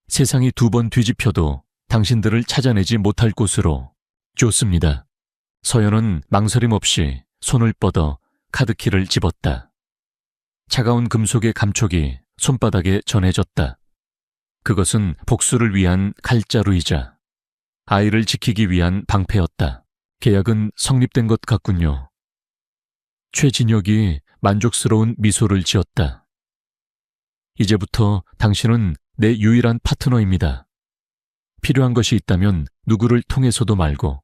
세상이 2번 뒤집혀도 당신들을 찾아내지 못할 곳으로. 좋습니다. 서연은 망설임 없이 손을 뻗어 카드키를 집었다. 차가운 금속의 감촉이 손바닥에 전해졌다. 그것은 복수를 위한 칼자루이자 아이를 지키기 위한 방패였다. 계약은 성립된 것 같군요. 최진혁이 만족스러운 미소를 지었다. 이제부터 당신은 내 유일한 파트너입니다. 필요한 것이 있다면 누구를 통해서도 말고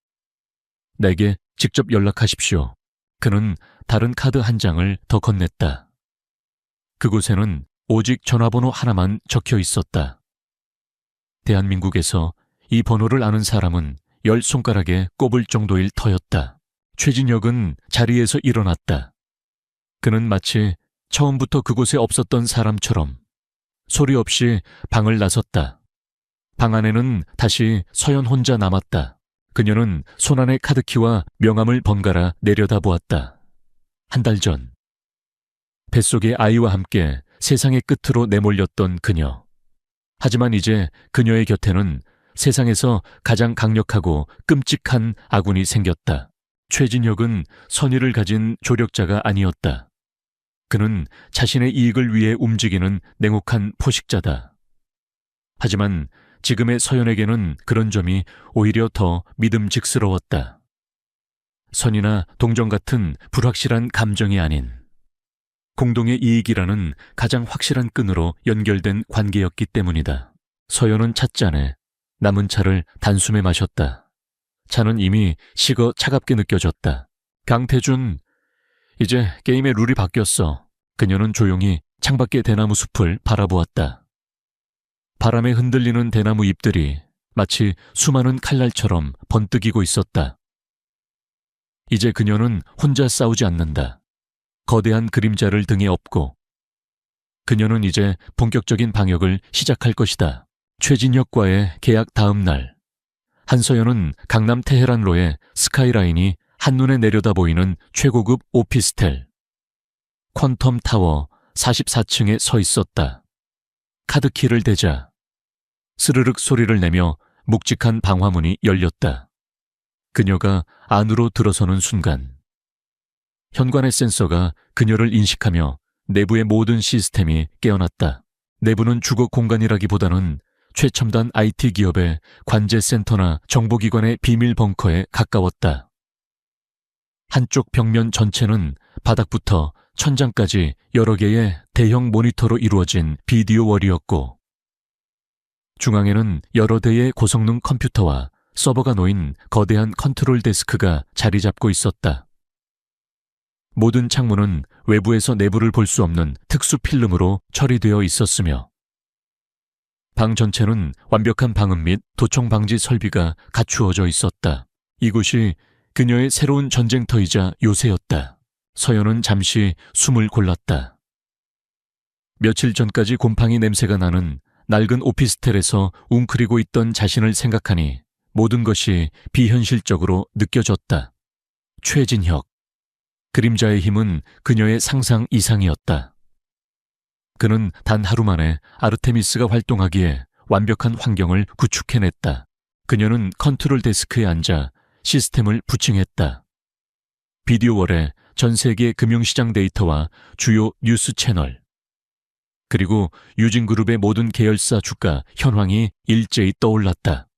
내게 직접 연락하십시오. 그는 다른 카드 한 장을 더 건넸다. 그곳에는 오직 전화번호 하나만 적혀 있었다. 대한민국에서 이 번호를 아는 사람은 10손가락에 꼽을 정도일 터였다. 최진혁은 자리에서 일어났다. 그는 마치 처음부터 그곳에 없었던 사람처럼 소리 없이 방을 나섰다. 방 안에는 다시 서연 혼자 남았다. 그녀는 손안의 카드키와 명함을 번갈아 내려다보았다. 한 달 전, 뱃속의 아이와 함께 세상의 끝으로 내몰렸던 그녀. 하지만 이제 그녀의 곁에는 세상에서 가장 강력하고 끔찍한 아군이 생겼다. 최진혁은 선의를 가진 조력자가 아니었다. 그는 자신의 이익을 위해 움직이는 냉혹한 포식자다. 하지만 지금의 서연에게는 그런 점이 오히려 더 믿음직스러웠다. 선이나 동정 같은 불확실한 감정이 아닌 공동의 이익이라는 가장 확실한 끈으로 연결된 관계였기 때문이다. 서연은 찻잔에 남은 차를 단숨에 마셨다. 차는 이미 식어 차갑게 느껴졌다. 강태준, 이제 게임의 룰이 바뀌었어. 그녀는 조용히 창밖의 대나무 숲을 바라보았다. 바람에 흔들리는 대나무 잎들이 마치 수많은 칼날처럼 번뜩이고 있었다. 이제 그녀는 혼자 싸우지 않는다. 거대한 그림자를 등에 업고 그녀는 이제 본격적인 방역을 시작할 것이다. 최진혁과의 계약 다음 날, 한서연은 강남 테헤란로의 스카이라인이 한눈에 내려다 보이는 최고급 오피스텔 퀀텀 타워 44층에 서 있었다. 카드키를 대자 스르륵 소리를 내며 묵직한 방화문이 열렸다. 그녀가 안으로 들어서는 순간 현관의 센서가 그녀를 인식하며 내부의 모든 시스템이 깨어났다. 내부는 주거 공간이라기보다는 최첨단 IT 기업의 관제센터나 정보기관의 비밀 벙커에 가까웠다. 한쪽 벽면 전체는 바닥부터 천장까지 여러 개의 대형 모니터로 이루어진 비디오 월이었고, 중앙에는 여러 대의 고성능 컴퓨터와 서버가 놓인 거대한 컨트롤 데스크가 자리 잡고 있었다. 모든 창문은 외부에서 내부를 볼 수 없는 특수 필름으로 처리되어 있었으며 방 전체는 완벽한 방음 및 도청 방지 설비가 갖추어져 있었다. 이곳이 그녀의 새로운 전쟁터이자 요새였다. 서연은 잠시 숨을 골랐다. 며칠 전까지 곰팡이 냄새가 나는 낡은 오피스텔에서 웅크리고 있던 자신을 생각하니 모든 것이 비현실적으로 느껴졌다. 최진혁. 그림자의 힘은 그녀의 상상 이상이었다. 그는 단 하루 만에 아르테미스가 활동하기에 완벽한 환경을 구축해냈다. 그녀는 컨트롤 데스크에 앉아 시스템을 부칭했다. 비디오월에 전 세계 금융시장 데이터와 주요 뉴스 채널, 그리고 유진그룹의 모든 계열사 주가 현황이 일제히 떠올랐다.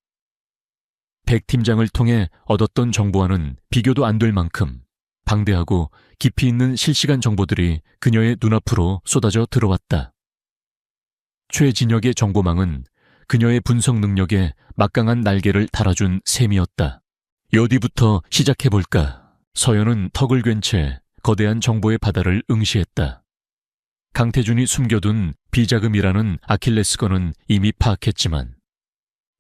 백 팀장을 통해 얻었던 정보와는 비교도 안 될 만큼 방대하고 깊이 있는 실시간 정보들이 그녀의 눈앞으로 쏟아져 들어왔다. 최진혁의 정보망은 그녀의 분석 능력에 막강한 날개를 달아준 셈이었다. 어디부터 시작해볼까? 서연은 턱을 괜 채 거대한 정보의 바다를 응시했다. 강태준이 숨겨둔 비자금이라는 아킬레스건은 이미 파악했지만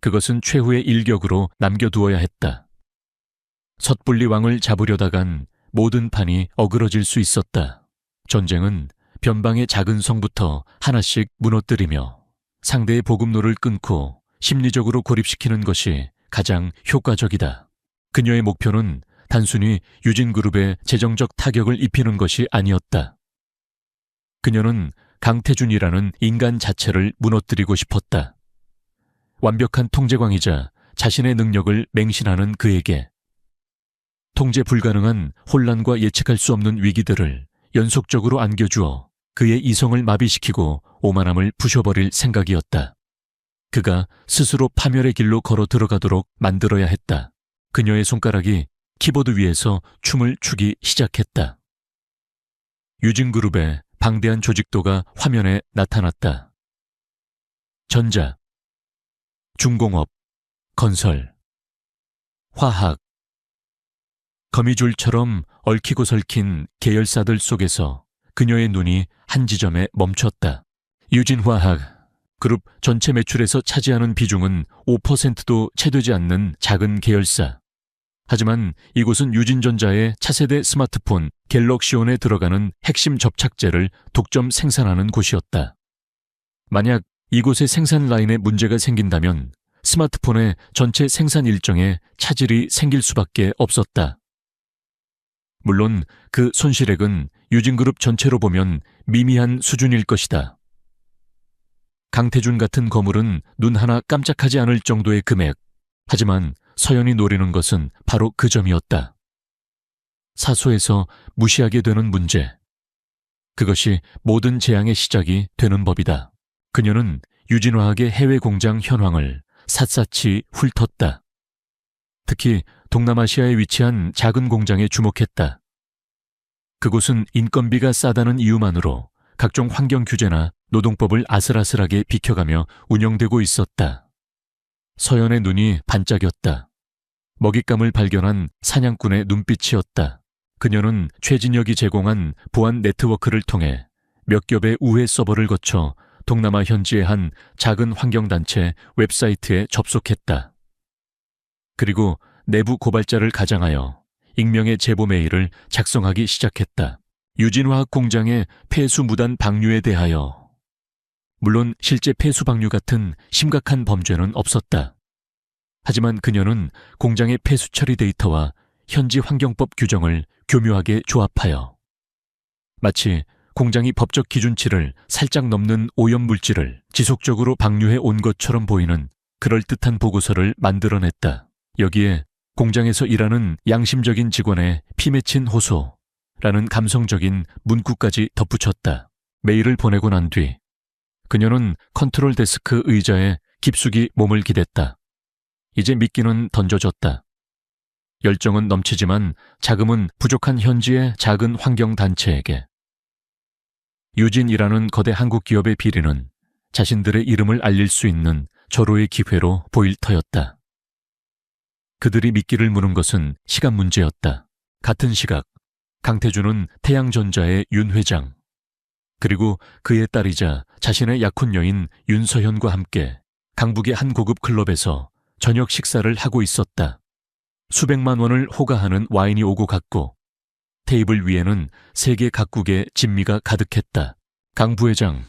그것은 최후의 일격으로 남겨두어야 했다. 섣불리 왕을 잡으려다간 모든 판이 어그러질 수 있었다. 전쟁은 변방의 작은 성부터 하나씩 무너뜨리며 상대의 보급로를 끊고 심리적으로 고립시키는 것이 가장 효과적이다. 그녀의 목표는 단순히 유진그룹에 재정적 타격을 입히는 것이 아니었다. 그녀는 강태준이라는 인간 자체를 무너뜨리고 싶었다. 완벽한 통제광이자 자신의 능력을 맹신하는 그에게 통제 불가능한 혼란과 예측할 수 없는 위기들을 연속적으로 안겨주어 그의 이성을 마비시키고 오만함을 부셔버릴 생각이었다. 그가 스스로 파멸의 길로 걸어 들어가도록 만들어야 했다. 그녀의 손가락이 키보드 위에서 춤을 추기 시작했다. 유진그룹의 방대한 조직도가 화면에 나타났다. 전자, 중공업, 건설, 화학, 거미줄처럼 얽히고 설킨 계열사들 속에서 그녀의 눈이 한 지점에 멈췄다. 유진화학, 그룹 전체 매출에서 차지하는 비중은 5%도 채 되지 않는 작은 계열사. 하지만 이곳은 유진전자의 차세대 스마트폰 갤럭시온에 들어가는 핵심 접착제를 독점 생산하는 곳이었다. 만약 이곳의 생산 라인에 문제가 생긴다면 스마트폰의 전체 생산 일정에 차질이 생길 수밖에 없었다. 물론 그 손실액은 유진그룹 전체로 보면 미미한 수준일 것이다. 강태준 같은 거물은 눈 하나 깜짝하지 않을 정도의 금액. 하지만 서연이 노리는 것은 바로 그 점이었다. 사소해서 무시하게 되는 문제. 그것이 모든 재앙의 시작이 되는 법이다. 그녀는 유진화학의 해외 공장 현황을 샅샅이 훑었다. 특히 동남아시아에 위치한 작은 공장에 주목했다. 그곳은 인건비가 싸다는 이유만으로 각종 환경 규제나 노동법을 아슬아슬하게 비켜가며 운영되고 있었다. 서연의 눈이 반짝였다. 먹잇감을 발견한 사냥꾼의 눈빛이었다. 그녀는 최진혁이 제공한 보안 네트워크를 통해 몇 겹의 우회 서버를 거쳐 동남아 현지의 한 작은 환경단체 웹사이트에 접속했다. 그리고 내부 고발자를 가장하여 익명의 제보 메일을 작성하기 시작했다. 유진화학 공장의 폐수 무단 방류에 대하여. 물론 실제 폐수 방류 같은 심각한 범죄는 없었다. 하지만 그녀는 공장의 폐수 처리 데이터와 현지 환경법 규정을 교묘하게 조합하여 마치 공장이 법적 기준치를 살짝 넘는 오염물질을 지속적으로 방류해 온 것처럼 보이는 그럴듯한 보고서를 만들어냈다. 여기에 공장에서 일하는 양심적인 직원의 피 맺힌 호소라는 감성적인 문구까지 덧붙였다. 메일을 보내고 난 뒤 그녀는 컨트롤 데스크 의자에 깊숙이 몸을 기댔다. 이제 미끼는 던져졌다. 열정은 넘치지만 자금은 부족한 현지의 작은 환경단체에게. 유진이라는 거대 한국 기업의 비리는 자신들의 이름을 알릴 수 있는 절호의 기회로 보일 터였다. 그들이 미끼를 무는 것은 시간 문제였다. 같은 시각 강태준은 태양전자의 윤 회장 그리고 그의 딸이자 자신의 약혼 여인 윤서현과 함께 강북의 한 고급 클럽에서 저녁 식사를 하고 있었다. 수백만 원을 호가하는 와인이 오고 갔고 테이블 위에는 세계 각국의 진미가 가득했다. 강 부회장,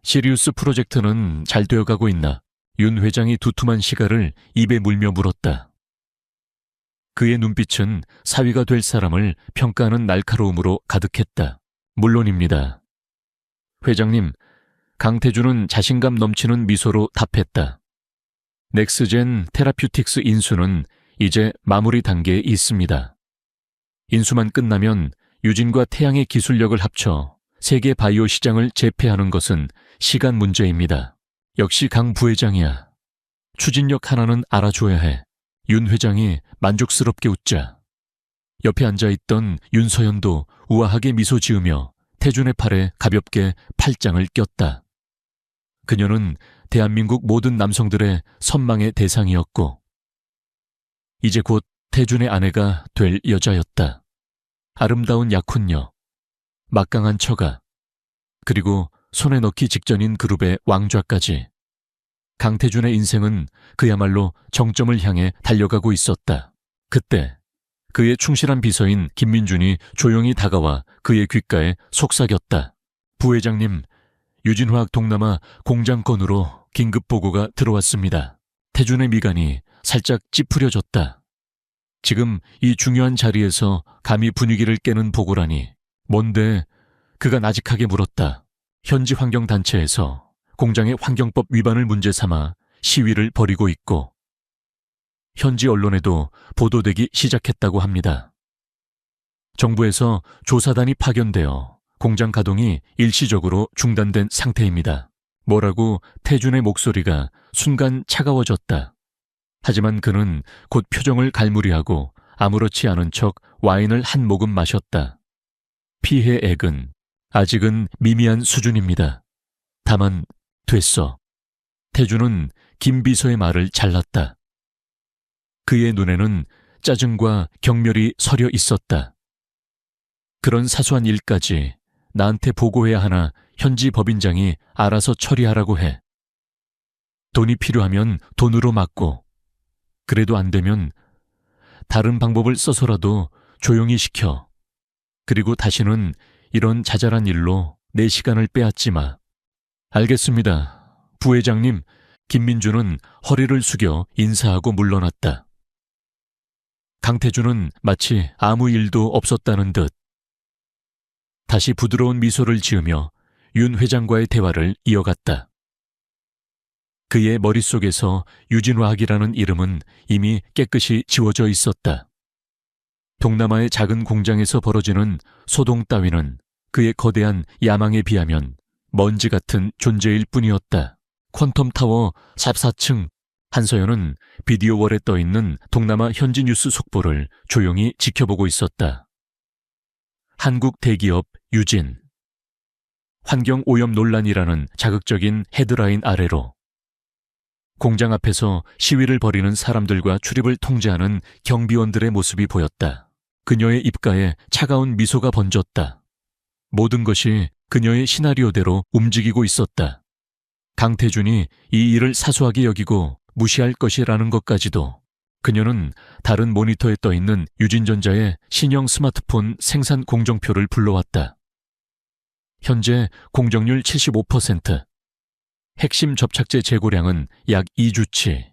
시리우스 프로젝트는 잘 되어가고 있나? 윤 회장이 두툼한 시가를 입에 물며 물었다. 그의 눈빛은 사위가 될 사람을 평가하는 날카로움으로 가득했다. 물론입니다. 회장님, 강태준은 자신감 넘치는 미소로 답했다. 넥스젠 테라퓨틱스 인수는 이제 마무리 단계에 있습니다. 인수만 끝나면 유진과 태양의 기술력을 합쳐 세계 바이오 시장을 제패하는 것은 시간 문제입니다. 역시 강 부회장이야. 추진력 하나는 알아줘야 해. 윤 회장이 만족스럽게 웃자 옆에 앉아있던 윤서연도 우아하게 미소 지으며 태준의 팔에 가볍게 팔짱을 꼈다. 그녀는 대한민국 모든 남성들의 선망의 대상이었고, 이제 곧 태준의 아내가 될 여자였다. 아름다운 약혼녀, 막강한 처가, 그리고 손에 넣기 직전인 그룹의 왕좌까지. 강태준의 인생은 그야말로 정점을 향해 달려가고 있었다. 그때 그의 충실한 비서인 김민준이 조용히 다가와 그의 귓가에 속삭였다. 부회장님, 유진화학 동남아 공장 건으로 긴급 보고가 들어왔습니다. 태준의 미간이 살짝 찌푸려졌다. 지금 이 중요한 자리에서 감히 분위기를 깨는 보고라니. 뭔데? 그가 나직하게 물었다. 현지 환경단체에서 공장의 환경법 위반을 문제 삼아 시위를 벌이고 있고, 현지 언론에도 보도되기 시작했다고 합니다. 정부에서 조사단이 파견되어 공장 가동이 일시적으로 중단된 상태입니다. 뭐라고 태준의 목소리가 순간 차가워졌다. 하지만 그는 곧 표정을 갈무리하고 아무렇지 않은 척 와인을 한 모금 마셨다. 피해액은 아직은 미미한 수준입니다. 다만 됐어. 태준은 김 비서의 말을 잘랐다. 그의 눈에는 짜증과 경멸이 서려 있었다. 그런 사소한 일까지 나한테 보고해야 하나 현지 법인장이 알아서 처리하라고 해. 돈이 필요하면 돈으로 막고, 그래도 안 되면 다른 방법을 써서라도 조용히 시켜. 그리고 다시는 이런 자잘한 일로 내 시간을 빼앗지 마. 알겠습니다. 부회장님. 김민준은 허리를 숙여 인사하고 물러났다. 강태준은 마치 아무 일도 없었다는 듯 다시 부드러운 미소를 지으며 윤 회장과의 대화를 이어갔다. 그의 머릿속에서 유진화학이라는 이름은 이미 깨끗이 지워져 있었다. 동남아의 작은 공장에서 벌어지는 소동 따위는 그의 거대한 야망에 비하면 먼지 같은 존재일 뿐이었다. 퀀텀타워 14층. 한서연은 비디오월에 떠있는 동남아 현지 뉴스 속보를 조용히 지켜보고 있었다. 한국 대기업 유진. 환경오염 논란이라는 자극적인 헤드라인 아래로 공장 앞에서 시위를 벌이는 사람들과 출입을 통제하는 경비원들의 모습이 보였다. 그녀의 입가에 차가운 미소가 번졌다. 모든 것이 그녀의 시나리오대로 움직이고 있었다. 강태준이 이 일을 사소하게 여기고 무시할 것이라는 것까지도. 그녀는 다른 모니터에 떠있는 유진전자의 신형 스마트폰 생산 공정표를 불러왔다. 현재 공정률 75%, 핵심 접착제 재고량은 약 2주치.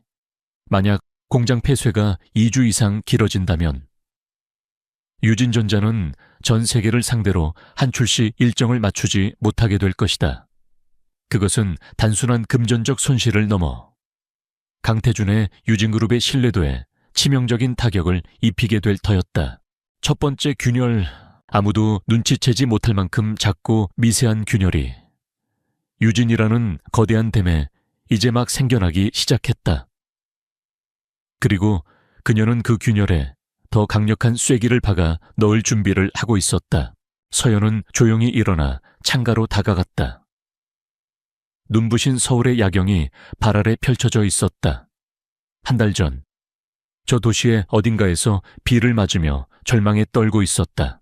만약 공장 폐쇄가 2주 이상 길어진다면 유진전자는 전 세계를 상대로 한 출시 일정을 맞추지 못하게 될 것이다. 그것은 단순한 금전적 손실을 넘어 강태준의 유진그룹의 신뢰도에 치명적인 타격을 입히게 될 터였다. 첫 번째 균열, 아무도 눈치채지 못할 만큼 작고 미세한 균열이 유진이라는 거대한 댐에 이제 막 생겨나기 시작했다. 그리고 그녀는 그 균열에 더 강력한 쐐기를 박아 넣을 준비를 하고 있었다. 서연은 조용히 일어나 창가로 다가갔다. 눈부신 서울의 야경이 발 아래 펼쳐져 있었다. 한 달 전, 저 도시의 어딘가에서 비를 맞으며 절망에 떨고 있었다.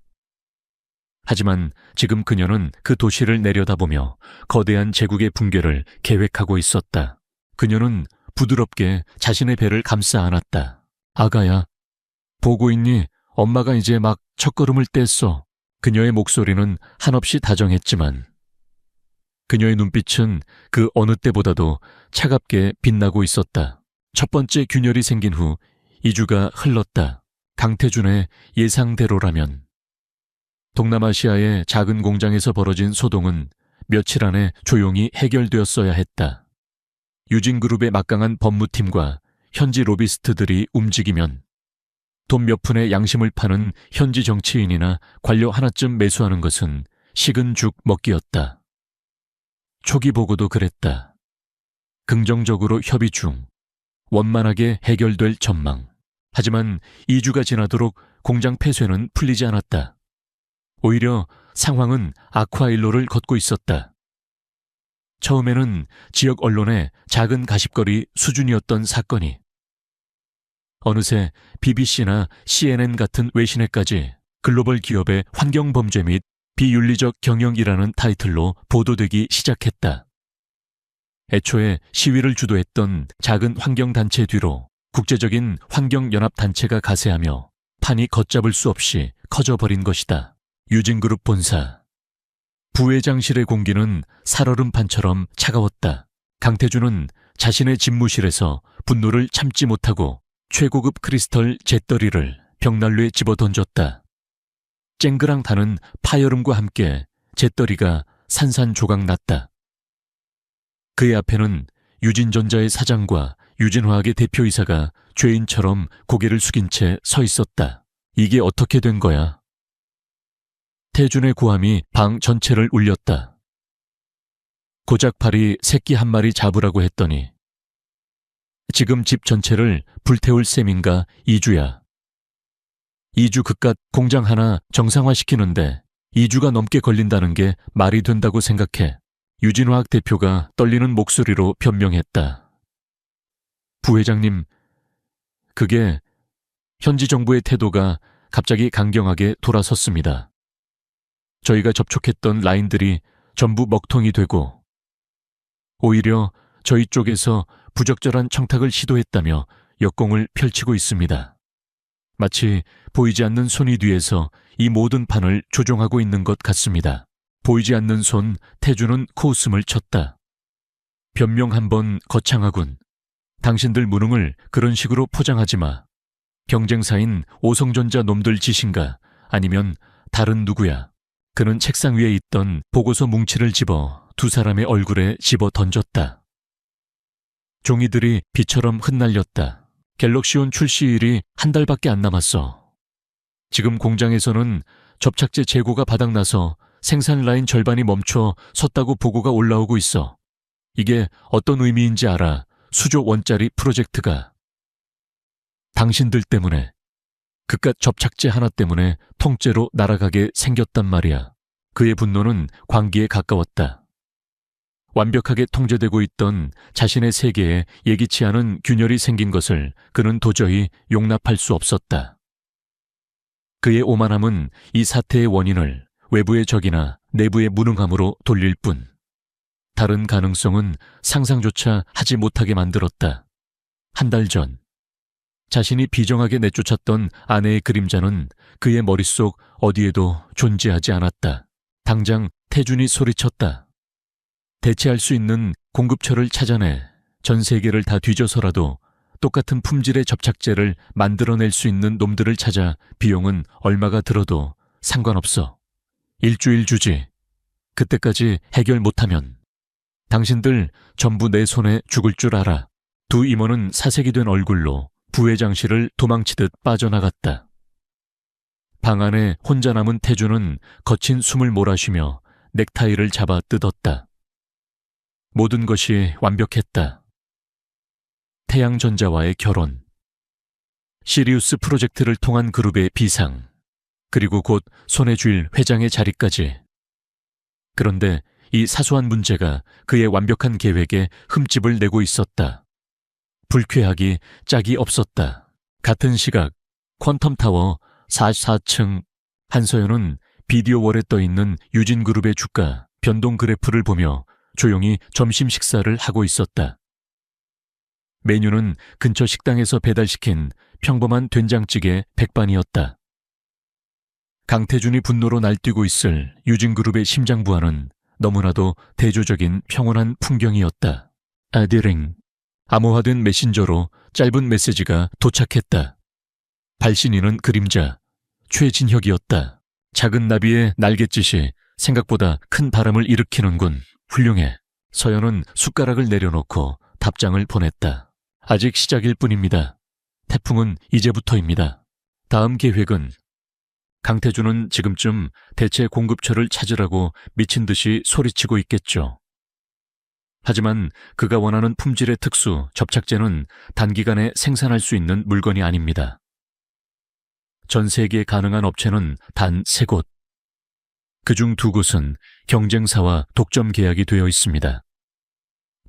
하지만 지금 그녀는 그 도시를 내려다보며 거대한 제국의 붕괴를 계획하고 있었다. 그녀는 부드럽게 자신의 배를 감싸 안았다. 아가야, 보고 있니? 엄마가 이제 막 첫걸음을 뗐어. 그녀의 목소리는 한없이 다정했지만 그녀의 눈빛은 그 어느 때보다도 차갑게 빛나고 있었다. 첫 번째 균열이 생긴 후 2주가 흘렀다. 강태준의 예상대로라면 동남아시아의 작은 공장에서 벌어진 소동은 며칠 안에 조용히 해결되었어야 했다. 유진그룹의 막강한 법무팀과 현지 로비스트들이 움직이면 돈 몇 푼의 양심을 파는 현지 정치인이나 관료 하나쯤 매수하는 것은 식은 죽 먹기였다. 초기 보고도 그랬다. 긍정적으로 협의 중, 원만하게 해결될 전망. 하지만 2주가 지나도록 공장 폐쇄는 풀리지 않았다. 오히려 상황은 악화 일로를 걷고 있었다. 처음에는 지역 언론의 작은 가십거리 수준이었던 사건이 어느새 BBC나 CNN 같은 외신에까지 글로벌 기업의 환경범죄 및 비윤리적 경영이라는 타이틀로 보도되기 시작했다. 애초에 시위를 주도했던 작은 환경단체 뒤로 국제적인 환경연합단체가 가세하며 판이 걷잡을 수 없이 커져버린 것이다. 유진그룹 본사. 부회장실의 공기는 살얼음판처럼 차가웠다. 강태준은 자신의 집무실에서 분노를 참지 못하고 최고급 크리스털 잿더리를 벽난로에 집어던졌다. 쨍그랑 타는 파열음과 함께 잿더리가 산산조각 났다. 그의 앞에는 유진전자의 사장과 유진화학의 대표이사가 죄인처럼 고개를 숙인 채 서 있었다. 이게 어떻게 된 거야? 태준의 고함이 방 전체를 울렸다. 고작 파리 새끼 한 마리 잡으라고 했더니 지금 집 전체를 불태울 셈인가 이주야. 2주 그깟 공장 하나 정상화시키는데 2주가 넘게 걸린다는 게 말이 된다고 생각해. 유진화학 대표가 떨리는 목소리로 변명했다. 부회장님, 그게 현지 정부의 태도가 갑자기 강경하게 돌아섰습니다. 저희가 접촉했던 라인들이 전부 먹통이 되고 오히려 저희 쪽에서 부적절한 청탁을 시도했다며 역공을 펼치고 있습니다. 마치 보이지 않는 손이 뒤에서 이 모든 판을 조종하고 있는 것 같습니다. 보이지 않는 손 태준은 코웃음을 쳤다. 변명 한번 거창하군. 당신들 무능을 그런 식으로 포장하지 마. 경쟁사인 오성전자 놈들 짓인가 아니면 다른 누구야. 그는 책상 위에 있던 보고서 뭉치를 집어 두 사람의 얼굴에 집어 던졌다. 종이들이 비처럼 흩날렸다. 갤럭시온 출시일이 한 달밖에 안 남았어. 지금 공장에서는 접착제 재고가 바닥나서 생산 라인 절반이 멈춰 섰다고 보고가 올라오고 있어. 이게 어떤 의미인지 알아. 수조 원짜리 프로젝트가. 당신들 때문에, 그깟 접착제 하나 때문에 통째로 날아가게 생겼단 말이야. 그의 분노는 광기에 가까웠다. 완벽하게 통제되고 있던 자신의 세계에 예기치 않은 균열이 생긴 것을 그는 도저히 용납할 수 없었다. 그의 오만함은 이 사태의 원인을 외부의 적이나 내부의 무능함으로 돌릴 뿐 다른 가능성은 상상조차 하지 못하게 만들었다. 한 달 전 자신이 비정하게 내쫓았던 아내의 그림자는 그의 머릿속 어디에도 존재하지 않았다. 당장 태준이 소리쳤다. 대체할 수 있는 공급처를 찾아내 전 세계를 다 뒤져서라도 똑같은 품질의 접착제를 만들어낼 수 있는 놈들을 찾아 비용은 얼마가 들어도 상관없어. 일주일 주지. 그때까지 해결 못하면 당신들 전부 내 손에 죽을 줄 알아. 두 임원은 사색이 된 얼굴로 부회장실을 도망치듯 빠져나갔다. 방 안에 혼자 남은 태준은 거친 숨을 몰아쉬며 넥타이를 잡아 뜯었다. 모든 것이 완벽했다. 태양전자와의 결혼, 시리우스 프로젝트를 통한 그룹의 비상, 그리고 곧 손에 쥘 회장의 자리까지. 그런데 이 사소한 문제가 그의 완벽한 계획에 흠집을 내고 있었다. 불쾌하기 짝이 없었다. 같은 시각 퀀텀타워 44층 한서연은 비디오월에 떠있는 유진그룹의 주가 변동 그래프를 보며 조용히 점심 식사를 하고 있었다. 메뉴는 근처 식당에서 배달시킨 평범한 된장찌개 백반이었다. 강태준이 분노로 날뛰고 있을 유진그룹의 심장부하는 너무나도 대조적인 평온한 풍경이었다. 아디링. 암호화된 메신저로 짧은 메시지가 도착했다. 발신인은 그림자, 최진혁이었다. 작은 나비의 날갯짓이 생각보다 큰 바람을 일으키는군. 훌륭해. 서연은 숟가락을 내려놓고 답장을 보냈다. 아직 시작일 뿐입니다. 태풍은 이제부터입니다. 다음 계획은? 강태준은 지금쯤 대체 공급처를 찾으라고 미친 듯이 소리치고 있겠죠. 하지만 그가 원하는 품질의 특수 접착제는 단기간에 생산할 수 있는 물건이 아닙니다. 전 세계에 가능한 업체는 단 3곳. 그중 2곳은 경쟁사와 독점 계약이 되어 있습니다.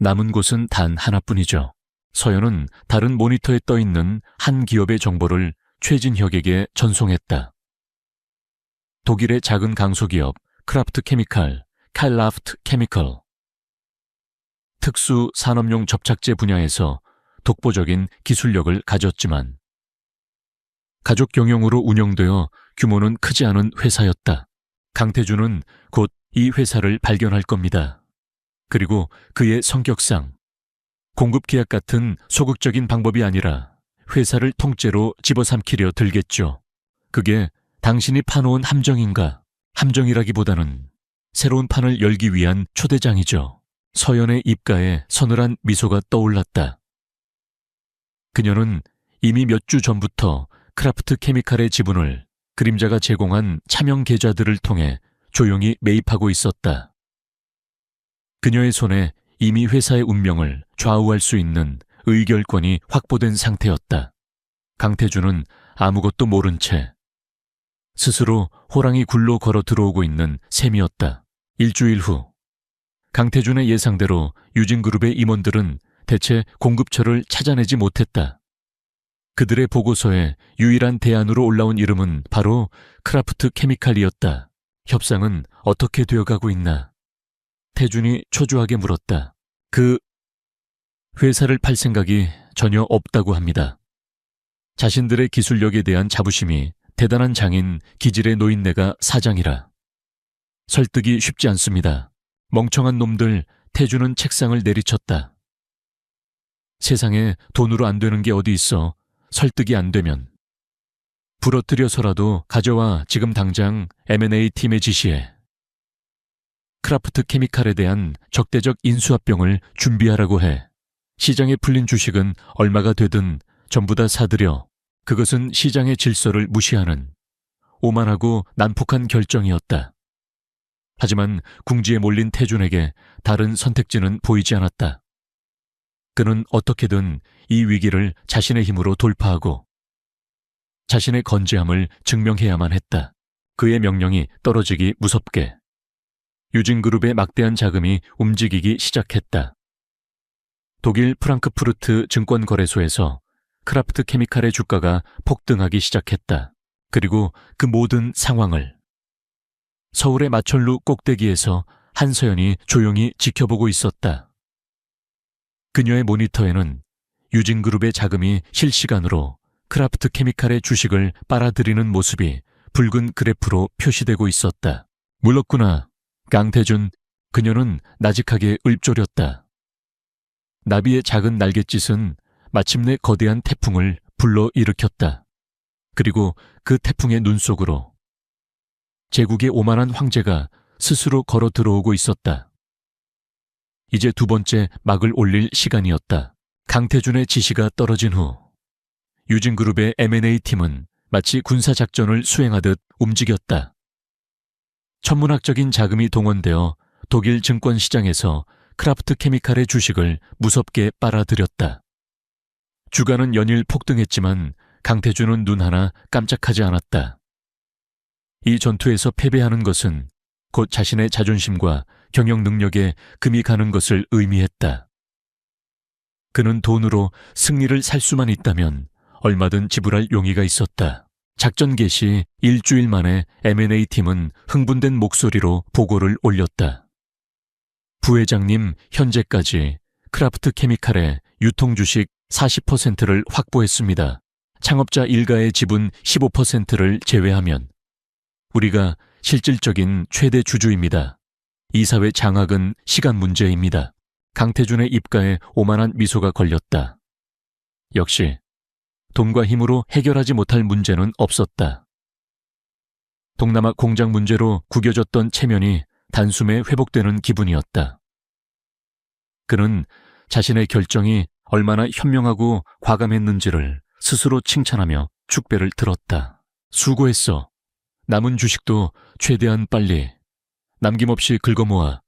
남은 곳은 단 하나뿐이죠. 서연은 다른 모니터에 떠있는 한 기업의 정보를 최진혁에게 전송했다. 독일의 작은 강소기업 크라프트 케미칼, 칼라프트 케미컬. 특수 산업용 접착제 분야에서 독보적인 기술력을 가졌지만 가족 경영으로 운영되어 규모는 크지 않은 회사였다. 강태준은 곧 이 회사를 발견할 겁니다. 그리고 그의 성격상 공급 계약 같은 소극적인 방법이 아니라 회사를 통째로 집어삼키려 들겠죠. 그게 당신이 파놓은 함정인가? 함정이라기보다는 새로운 판을 열기 위한 초대장이죠. 서연의 입가에 서늘한 미소가 떠올랐다. 그녀는 이미 몇 주 전부터 크라프트 케미칼의 지분을 그림자가 제공한 차명 계좌들을 통해 조용히 매입하고 있었다. 그녀의 손에 이미 회사의 운명을 좌우할 수 있는 의결권이 확보된 상태였다. 강태준은 아무것도 모른 채 스스로 호랑이 굴로 걸어 들어오고 있는 셈이었다. 일주일 후 강태준의 예상대로 유진그룹의 임원들은 대체 공급처를 찾아내지 못했다. 그들의 보고서에 유일한 대안으로 올라온 이름은 바로 크라프트 케미칼이었다. 협상은 어떻게 되어가고 있나? 태준이 초조하게 물었다. 그 회사를 팔 생각이 전혀 없다고 합니다. 자신들의 기술력에 대한 자부심이 대단한 장인 기질의 노인네가 사장이라. 설득이 쉽지 않습니다. 멍청한 놈들. 태준은 책상을 내리쳤다. 세상에 돈으로 안 되는 게 어디 있어. 설득이 안 되면 부러뜨려서라도 가져와. 지금 당장 M&A 팀에 지시해. 크라프트 케미칼에 대한 적대적 인수합병을 준비하라고 해. 시장에 풀린 주식은 얼마가 되든 전부 다 사들여. 그것은 시장의 질서를 무시하는 오만하고 난폭한 결정이었다. 하지만 궁지에 몰린 태준에게 다른 선택지는 보이지 않았다. 그는 어떻게든 이 위기를 자신의 힘으로 돌파하고 자신의 건재함을 증명해야만 했다. 그의 명령이 떨어지기 무섭게 유진그룹의 막대한 자금이 움직이기 시작했다. 독일 프랑크푸르트 증권거래소에서 크라프트 케미칼의 주가가 폭등하기 시작했다. 그리고 그 모든 상황을 서울의 마천루 꼭대기에서 한서연이 조용히 지켜보고 있었다. 그녀의 모니터에는 유진그룹의 자금이 실시간으로 크라프트 케미칼의 주식을 빨아들이는 모습이 붉은 그래프로 표시되고 있었다. 물렀구나. 강태준. 그녀는 나직하게 읊조렸다. 나비의 작은 날갯짓은 마침내 거대한 태풍을 불러일으켰다. 그리고 그 태풍의 눈 속으로 제국의 오만한 황제가 스스로 걸어 들어오고 있었다. 이제 두 번째 막을 올릴 시간이었다. 강태준의 지시가 떨어진 후 유진그룹의 M&A 팀은 마치 군사작전을 수행하듯 움직였다. 천문학적인 자금이 동원되어 독일 증권시장에서 크라프트 케미칼의 주식을 무섭게 빨아들였다. 주가는 연일 폭등했지만 강태준은 눈 하나 깜짝하지 않았다. 이 전투에서 패배하는 것은 곧 자신의 자존심과 경영 능력에 금이 가는 것을 의미했다. 그는 돈으로 승리를 살 수만 있다면 얼마든 지불할 용의가 있었다. 작전 개시 일주일 만에 M&A 팀은 흥분된 목소리로 보고를 올렸다. 부회장님, 현재까지 크라프트 케미칼의 유통 주식 40%를 확보했습니다. 창업자 일가의 지분 15%를 제외하면 우리가 실질적인 최대 주주입니다. 이사회 장악은 시간 문제입니다. 강태준의 입가에 오만한 미소가 걸렸다. 역시 돈과 힘으로 해결하지 못할 문제는 없었다. 동남아 공장 문제로 구겨졌던 체면이 단숨에 회복되는 기분이었다. 그는 자신의 결정이 얼마나 현명하고 과감했는지를 스스로 칭찬하며 축배를 들었다. 수고했어. 남은 주식도 최대한 빨리 남김없이 긁어모아.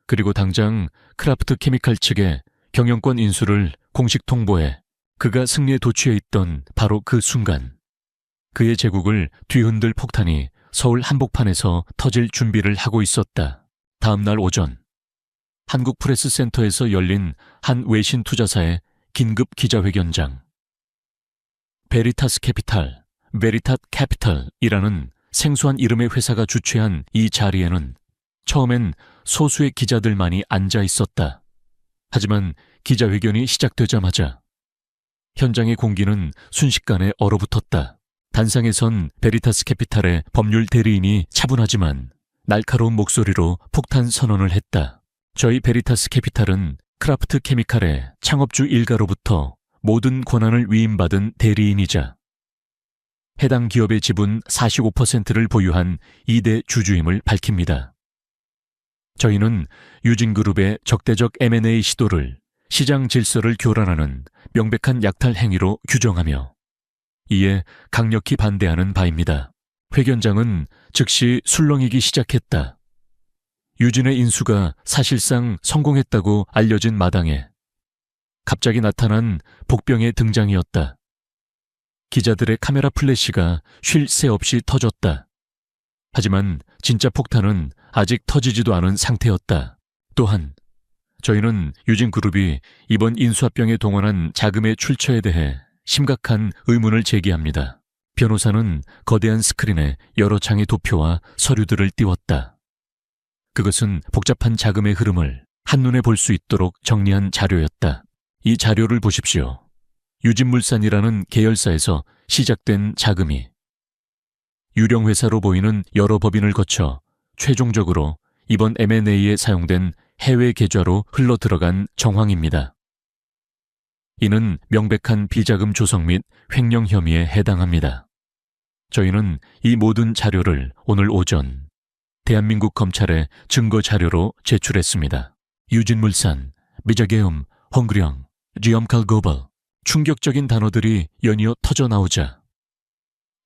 그리고 당장 크라프트 케미칼 측에 경영권 인수를 공식 통보해. 그가 승리에 도취해 있던 바로 그 순간 그의 제국을 뒤흔들 폭탄이 서울 한복판에서 터질 준비를 하고 있었다. 다음 날 오전 한국프레스센터에서 열린 한 외신 투자사의 긴급 기자회견장. 베리타스 캐피탈, 베리탓 캐피털이라는 생소한 이름의 회사가 주최한 이 자리에는 처음엔 소수의 기자들만이 앉아 있었다. 하지만 기자회견이 시작되자마자 현장의 공기는 순식간에 얼어붙었다. 단상에선 베리타스 캐피탈의 법률 대리인이 차분하지만 날카로운 목소리로 폭탄 선언을 했다. 저희 베리타스 캐피탈은 크라프트 케미칼의 창업주 일가로부터 모든 권한을 위임받은 대리인이자 해당 기업의 지분 45%를 보유한 2대 주주임을 밝힙니다. 저희는 유진그룹의 적대적 M&A 시도를 시장 질서를 교란하는 명백한 약탈 행위로 규정하며 이에 강력히 반대하는 바입니다. 회견장은 즉시 술렁이기 시작했다. 유진의 인수가 사실상 성공했다고 알려진 마당에 갑자기 나타난 복병의 등장이었다. 기자들의 카메라 플래시가 쉴 새 없이 터졌다. 하지만 진짜 폭탄은 아직 터지지도 않은 상태였다. 또한 저희는 유진그룹이 이번 인수합병에 동원한 자금의 출처에 대해 심각한 의문을 제기합니다. 변호사는 거대한 스크린에 여러 장의 도표와 서류들을 띄웠다. 그것은 복잡한 자금의 흐름을 한눈에 볼 수 있도록 정리한 자료였다. 이 자료를 보십시오. 유진물산이라는 계열사에서 시작된 자금이 유령회사로 보이는 여러 법인을 거쳐 최종적으로 이번 M&A에 사용된 해외 계좌로 흘러들어간 정황입니다. 이는 명백한 비자금 조성 및 횡령 혐의에 해당합니다. 저희는 이 모든 자료를 오늘 오전 대한민국 검찰에 증거 자료로 제출했습니다. 유진물산, 미자게움, 헝그령, 지엄칼고벌 충격적인 단어들이 연이어 터져 나오자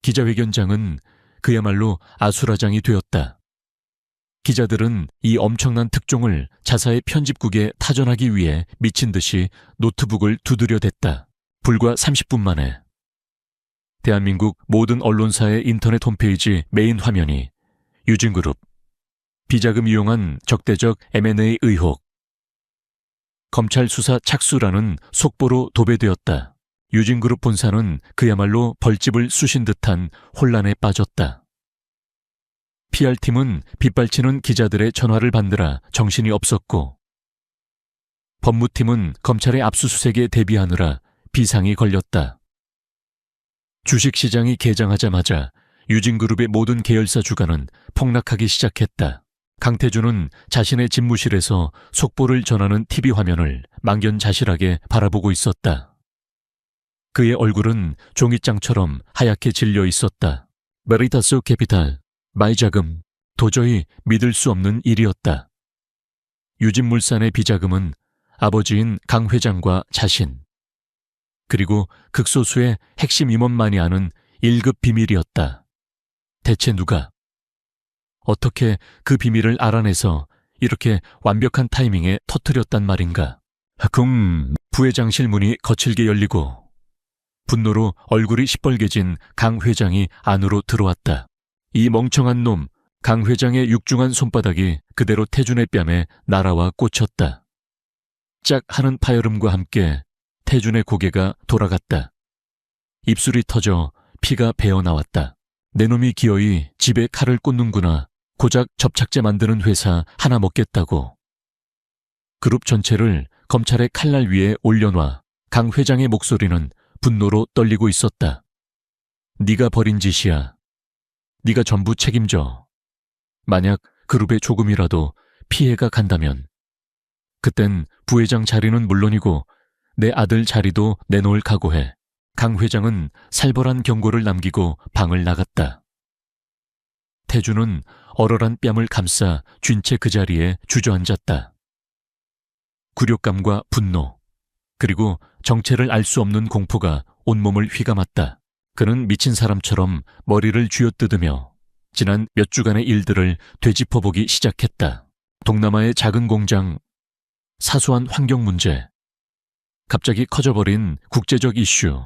기자회견장은 그야말로 아수라장이 되었다. 기자들은 이 엄청난 특종을 자사의 편집국에 타전하기 위해 미친 듯이 노트북을 두드려댔다. 불과 30분 만에 대한민국 모든 언론사의 인터넷 홈페이지 메인 화면이 유진그룹, 비자금 이용한 적대적 M&A 의혹, 검찰 수사 착수라는 속보로 도배되었다. 유진그룹 본사는 그야말로 벌집을 쑤신 듯한 혼란에 빠졌다. PR팀은 빗발치는 기자들의 전화를 받느라 정신이 없었고 법무팀은 검찰의 압수수색에 대비하느라 비상이 걸렸다. 주식시장이 개장하자마자 유진그룹의 모든 계열사 주가는 폭락하기 시작했다. 강태준은 자신의 집무실에서 속보를 전하는 TV 화면을 망연자실하게 바라보고 있었다. 그의 얼굴은 종이장처럼 하얗게 질려 있었다. 베리타스 캐피탈, 마이자금, 도저히 믿을 수 없는 일이었다. 유진물산의 비자금은 아버지인 강 회장과 자신, 그리고 극소수의 핵심 임원만이 아는 1급 비밀이었다. 대체 누가, 어떻게 그 비밀을 알아내서 이렇게 완벽한 타이밍에 터뜨렸단 말인가. 부회장실 문이 거칠게 열리고 분노로 얼굴이 시뻘개진 강 회장이 안으로 들어왔다. 이 멍청한 놈, 강 회장의 육중한 손바닥이 그대로 태준의 뺨에 날아와 꽂혔다. 짝 하는 파열음과 함께 태준의 고개가 돌아갔다. 입술이 터져 피가 배어나왔다. 내 놈이 기어이 집에 칼을 꽂는구나. 고작 접착제 만드는 회사 하나 먹겠다고. 그룹 전체를 검찰의 칼날 위에 올려놔 강 회장의 목소리는 분노로 떨리고 있었다. 네가 벌인 짓이야. 네가 전부 책임져. 만약 그룹에 조금이라도 피해가 간다면 그땐 부회장 자리는 물론이고 내 아들 자리도 내놓을 각오해. 강 회장은 살벌한 경고를 남기고 방을 나갔다. 태준은 얼얼한 뺨을 감싸 쥔 채 그 자리에 주저앉았다. 굴욕감과 분노, 그리고 정체를 알 수 없는 공포가 온몸을 휘감았다. 그는 미친 사람처럼 머리를 쥐어뜯으며 지난 몇 주간의 일들을 되짚어보기 시작했다. 동남아의 작은 공장, 사소한 환경 문제, 갑자기 커져버린 국제적 이슈,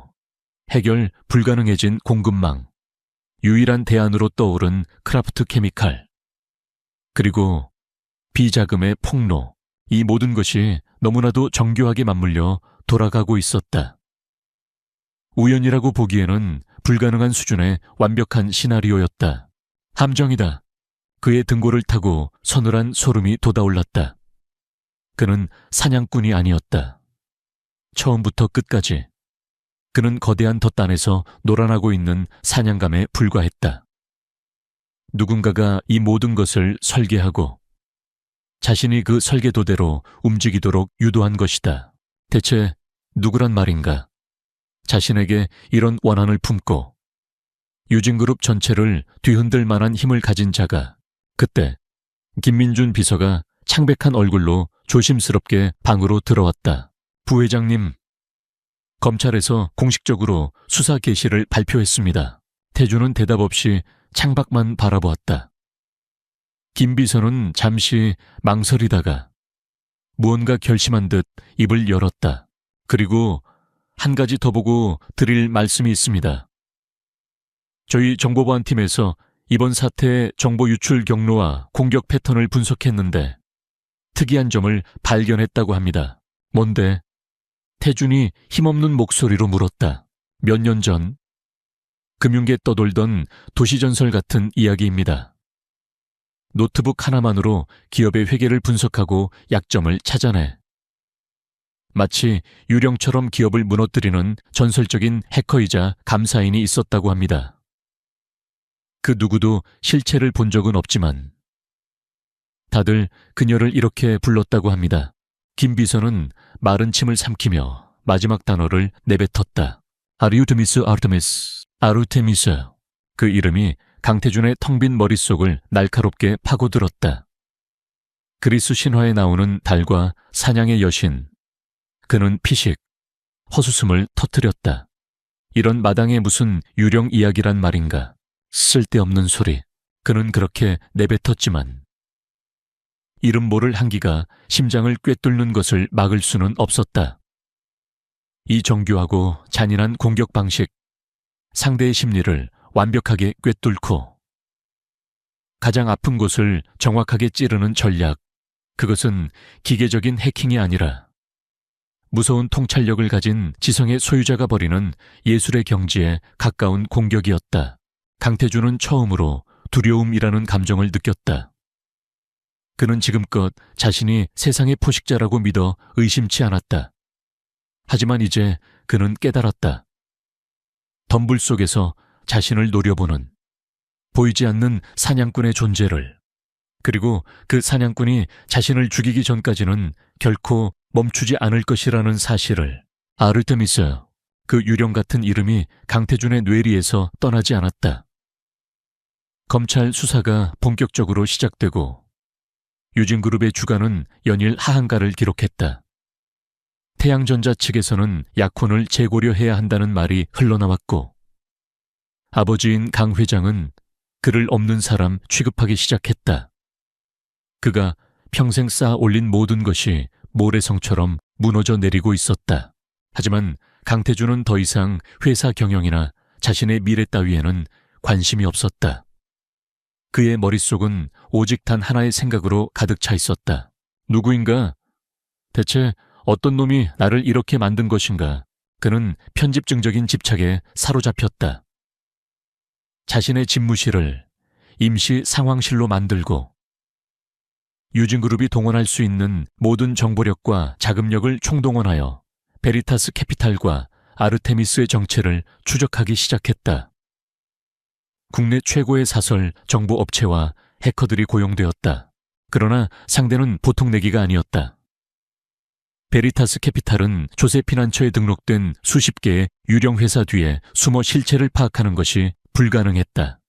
해결 불가능해진 공급망, 유일한 대안으로 떠오른 크라프트 케미칼, 그리고 비자금의 폭로. 이 모든 것이 너무나도 정교하게 맞물려 돌아가고 있었다. 우연이라고 보기에는 불가능한 수준의 완벽한 시나리오였다. 함정이다. 그의 등골을 타고 서늘한 소름이 돋아올랐다. 그는 사냥꾼이 아니었다. 처음부터 끝까지. 그는 거대한 덫단에서 놀아나고 있는 사냥감에 불과했다. 누군가가 이 모든 것을 설계하고 자신이 그 설계도대로 움직이도록 유도한 것이다. 대체 누구란 말인가? 자신에게 이런 원한을 품고 유진그룹 전체를 뒤흔들 만한 힘을 가진 자가 그때 김민준 비서가 창백한 얼굴로 조심스럽게 방으로 들어왔다. 부회장님, 검찰에서 공식적으로 수사 개시를 발표했습니다. 태주는 대답 없이 창밖만 바라보았다. 김 비서는 잠시 망설이다가 무언가 결심한 듯 입을 열었다. 그리고 한 가지 더 보고 드릴 말씀이 있습니다. 저희 정보보안팀에서 이번 사태의 정보 유출 경로와 공격 패턴을 분석했는데 특이한 점을 발견했다고 합니다. 뭔데? 태준이 힘없는 목소리로 물었다. 몇 년 전 금융계 떠돌던 도시전설 같은 이야기입니다. 노트북 하나만으로 기업의 회계를 분석하고 약점을 찾아내 마치 유령처럼 기업을 무너뜨리는 전설적인 해커이자 감사인이 있었다고 합니다. 그 누구도 실체를 본 적은 없지만 다들 그녀를 이렇게 불렀다고 합니다. 김 비서는 마른 침을 삼키며 마지막 단어를 내뱉었다. 아르테미스. 그 이름이 강태준의 텅 빈 머릿속을 날카롭게 파고들었다. 그리스 신화에 나오는 달과 사냥의 여신. 그는 피식, 헛웃음을 터뜨렸다. 이런 마당에 무슨 유령 이야기란 말인가. 쓸데없는 소리. 그는 그렇게 내뱉었지만 이름 모를 한기가 심장을 꿰뚫는 것을 막을 수는 없었다. 이 정교하고 잔인한 공격 방식, 상대의 심리를 완벽하게 꿰뚫고 가장 아픈 곳을 정확하게 찌르는 전략, 그것은 기계적인 해킹이 아니라 무서운 통찰력을 가진 지성의 소유자가 벌이는 예술의 경지에 가까운 공격이었다. 강태준은 처음으로 두려움이라는 감정을 느꼈다. 그는 지금껏 자신이 세상의 포식자라고 믿어 의심치 않았다. 하지만 이제 그는 깨달았다. 덤불 속에서 자신을 노려보는 보이지 않는 사냥꾼의 존재를, 그리고 그 사냥꾼이 자신을 죽이기 전까지는 결코 멈추지 않을 것이라는 사실을. 아르테미스, 그 유령 같은 이름이 강태준의 뇌리에서 떠나지 않았다. 검찰 수사가 본격적으로 시작되고 유진그룹의 주가는 연일 하한가를 기록했다. 태양전자 측에서는 약혼을 재고려해야 한다는 말이 흘러나왔고 아버지인 강 회장은 그를 없는 사람 취급하기 시작했다. 그가 평생 쌓아 올린 모든 것이 모래성처럼 무너져 내리고 있었다. 하지만 강태준은 더 이상 회사 경영이나 자신의 미래 따위에는 관심이 없었다. 그의 머릿속은 오직 단 하나의 생각으로 가득 차 있었다. 누구인가? 대체 어떤 놈이 나를 이렇게 만든 것인가? 그는 편집증적인 집착에 사로잡혔다. 자신의 집무실을 임시 상황실로 만들고 유진그룹이 동원할 수 있는 모든 정보력과 자금력을 총동원하여 베리타스 캐피탈과 아르테미스의 정체를 추적하기 시작했다. 국내 최고의 사설 정보 업체와 해커들이 고용되었다. 그러나 상대는 보통 내기가 아니었다. 베리타스 캐피탈은 조세피난처에 등록된 수십 개의 유령 회사 뒤에 숨어 실체를 파악하는 것이 불가능했다.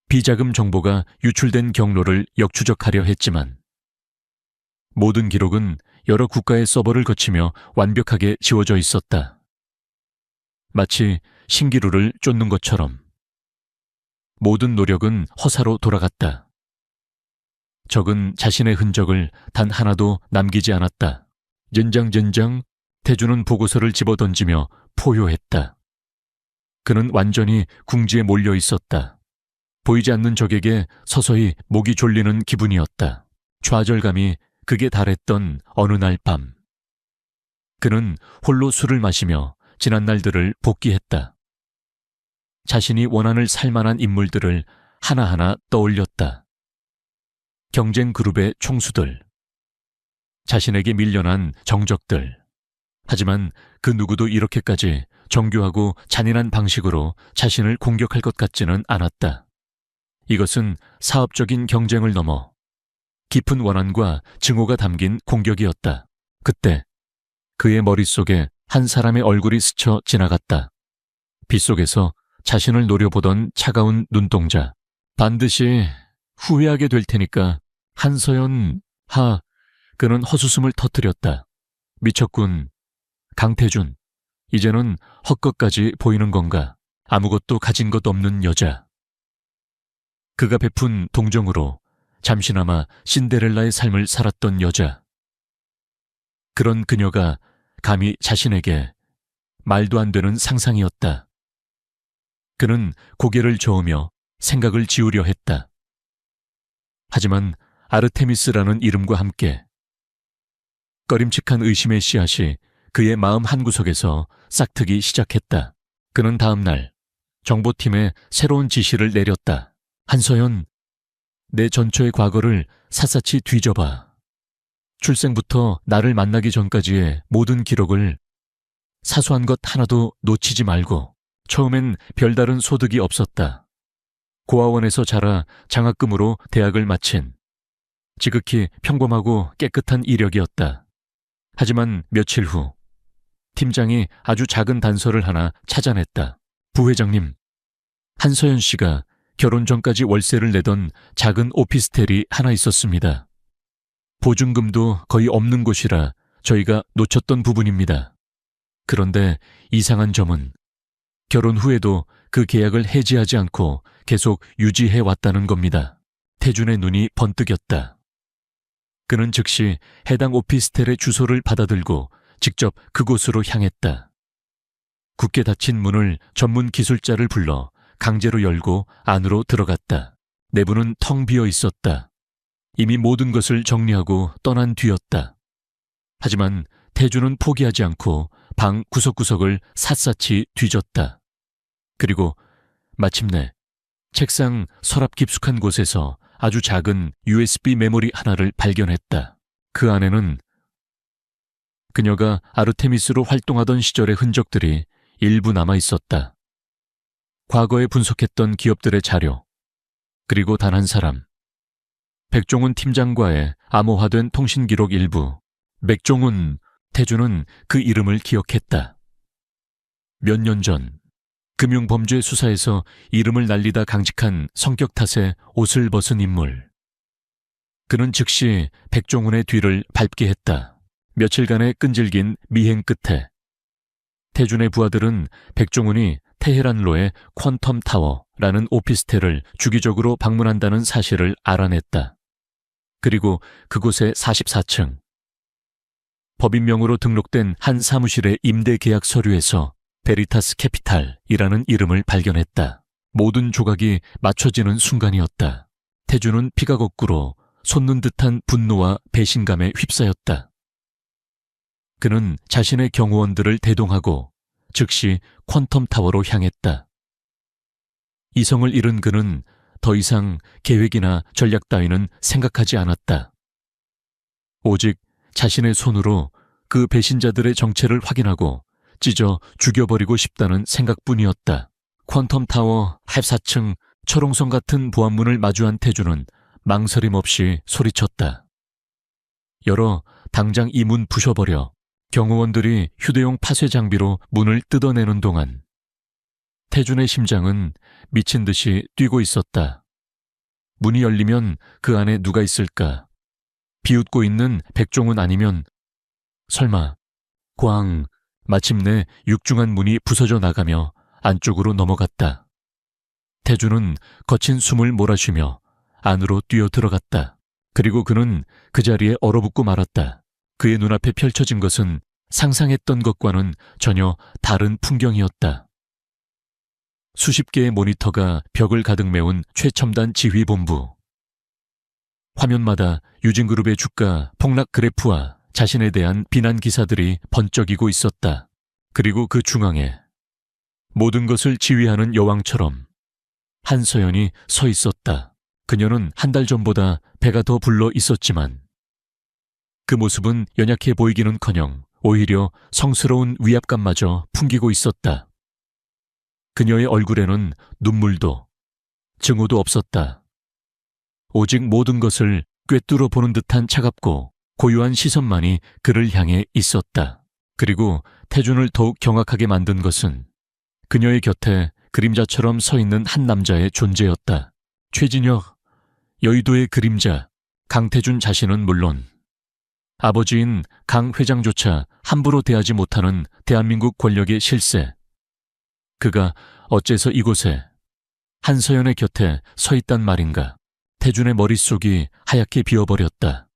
비자금 정보가 유출된 경로를 역추적하려 했지만 모든 기록은 여러 국가의 서버를 거치며 완벽하게 지워져 있었다. 마치 신기루를 쫓는 것처럼 모든 노력은 허사로 돌아갔다. 적은 자신의 흔적을 단 하나도 남기지 않았다. 젠장, 태주는 보고서를 집어던지며 포효했다. 그는 완전히 궁지에 몰려 있었다. 보이지 않는 적에게 서서히 목이 졸리는 기분이었다. 좌절감이 극에 달했던 어느 날 밤, 그는 홀로 술을 마시며 지난 날들을 복기했다. 자신이 원한을 살만한 인물들을 하나하나 떠올렸다. 경쟁 그룹의 총수들, 자신에게 밀려난 정적들. 하지만 그 누구도 이렇게까지 정교하고 잔인한 방식으로 자신을 공격할 것 같지는 않았다. 이것은 사업적인 경쟁을 넘어 깊은 원한과 증오가 담긴 공격이었다. 그때 그의 머릿속에 한 사람의 얼굴이 스쳐 지나갔다. 빗속에서 자신을 노려보던 차가운 눈동자. 반드시 후회하게 될 테니까 한서연. 그는 헛웃음을 터뜨렸다. 미쳤군. 강태준. 이제는 헛것까지 보이는 건가? 아무것도 가진 것 없는 여자. 그가 베푼 동정으로 잠시나마 신데렐라의 삶을 살았던 여자. 그런 그녀가 감히 자신에게 말도 안 되는 상상이었다. 그는 고개를 저으며 생각을 지우려 했다. 하지만 아르테미스라는 이름과 함께 꺼림칙한 의심의 씨앗이 그의 마음 한구석에서 싹트기 시작했다. 그는 다음 날 정보팀에 새로운 지시를 내렸다. 한서연, 내 전처의 과거를 샅샅이 뒤져봐. 출생부터 나를 만나기 전까지의 모든 기록을 사소한 것 하나도 놓치지 말고. 처음엔 별다른 소득이 없었다. 고아원에서 자라 장학금으로 대학을 마친 지극히 평범하고 깨끗한 이력이었다. 하지만 며칠 후 팀장이 아주 작은 단서를 하나 찾아냈다. 부회장님, 한서연 씨가 결혼 전까지 월세를 내던 작은 오피스텔이 하나 있었습니다. 보증금도 거의 없는 곳이라 저희가 놓쳤던 부분입니다. 그런데 이상한 점은 결혼 후에도 그 계약을 해지하지 않고 계속 유지해 왔다는 겁니다. 태준의 눈이 번뜩였다. 그는 즉시 해당 오피스텔의 주소를 받아들고 직접 그곳으로 향했다. 굳게 닫힌 문을 전문 기술자를 불러 강제로 열고 안으로 들어갔다. 내부는 텅 비어 있었다. 이미 모든 것을 정리하고 떠난 뒤였다. 하지만 태준은 포기하지 않고 방 구석구석을 샅샅이 뒤졌다. 그리고 마침내 책상 서랍 깊숙한 곳에서 아주 작은 USB 메모리 하나를 발견했다. 그 안에는 그녀가 아르테미스로 활동하던 시절의 흔적들이 일부 남아 있었다. 과거에 분석했던 기업들의 자료, 그리고 단 한 사람, 백종훈 팀장과의 암호화된 통신 기록 일부. 백종훈. 태준은 그 이름을 기억했다. 몇 년 전 금융범죄 수사에서 이름을 날리다 강직한 성격 탓에 옷을 벗은 인물. 그는 즉시 백종훈의 뒤를 밟게 했다. 며칠간의 끈질긴 미행 끝에 태준의 부하들은 백종훈이 테헤란로의 퀀텀 타워라는 오피스텔을 주기적으로 방문한다는 사실을 알아냈다. 그리고 그곳의 44층 법인명으로 등록된 한 사무실의 임대 계약 서류에서 베리타스 캐피탈이라는 이름을 발견했다. 모든 조각이 맞춰지는 순간이었다. 태준은 피가 거꾸로 솟는 듯한 분노와 배신감에 휩싸였다. 그는 자신의 경호원들을 대동하고 즉시 퀀텀 타워로 향했다. 이성을 잃은 그는 더 이상 계획이나 전략 따위는 생각하지 않았다. 오직 자신의 손으로 그 배신자들의 정체를 확인하고 찢어 죽여버리고 싶다는 생각뿐이었다. 퀀텀 타워 84층 철옹성 같은 보안문을 마주한 태준은 망설임 없이 소리쳤다. 열어 당장 이 문 부셔버려. 경호원들이 휴대용 파쇄 장비로 문을 뜯어내는 동안 태준의 심장은 미친 듯이 뛰고 있었다. 문이 열리면 그 안에 누가 있을까? 비웃고 있는 백종훈 아니면 설마 마침내 육중한 문이 부서져 나가며 안쪽으로 넘어갔다. 태준은 거친 숨을 몰아쉬며 안으로 뛰어 들어갔다. 그리고 그는 그 자리에 얼어붙고 말았다. 그의 눈앞에 펼쳐진 것은 상상했던 것과는 전혀 다른 풍경이었다. 수십 개의 모니터가 벽을 가득 메운 최첨단 지휘본부. 화면마다 유진그룹의 주가 폭락 그래프와 자신에 대한 비난 기사들이 번쩍이고 있었다. 그리고 그 중앙에 모든 것을 지휘하는 여왕처럼 한서연이 서 있었다. 그녀는 한 달 전보다 배가 더 불러 있었지만 그 모습은 연약해 보이기는커녕 오히려 성스러운 위압감마저 풍기고 있었다. 그녀의 얼굴에는 눈물도 증오도 없었다. 오직 모든 것을 꿰뚫어 보는 듯한 차갑고 고요한 시선만이 그를 향해 있었다. 그리고 태준을 더욱 경악하게 만든 것은 그녀의 곁에 그림자처럼 서 있는 한 남자의 존재였다. 최진혁, 여의도의 그림자, 강태준 자신은 물론 아버지인 강 회장조차 함부로 대하지 못하는 대한민국 권력의 실세. 그가 어째서 이곳에 한서연의 곁에 서 있단 말인가. 태준의 머릿속이 하얗게 비어버렸다.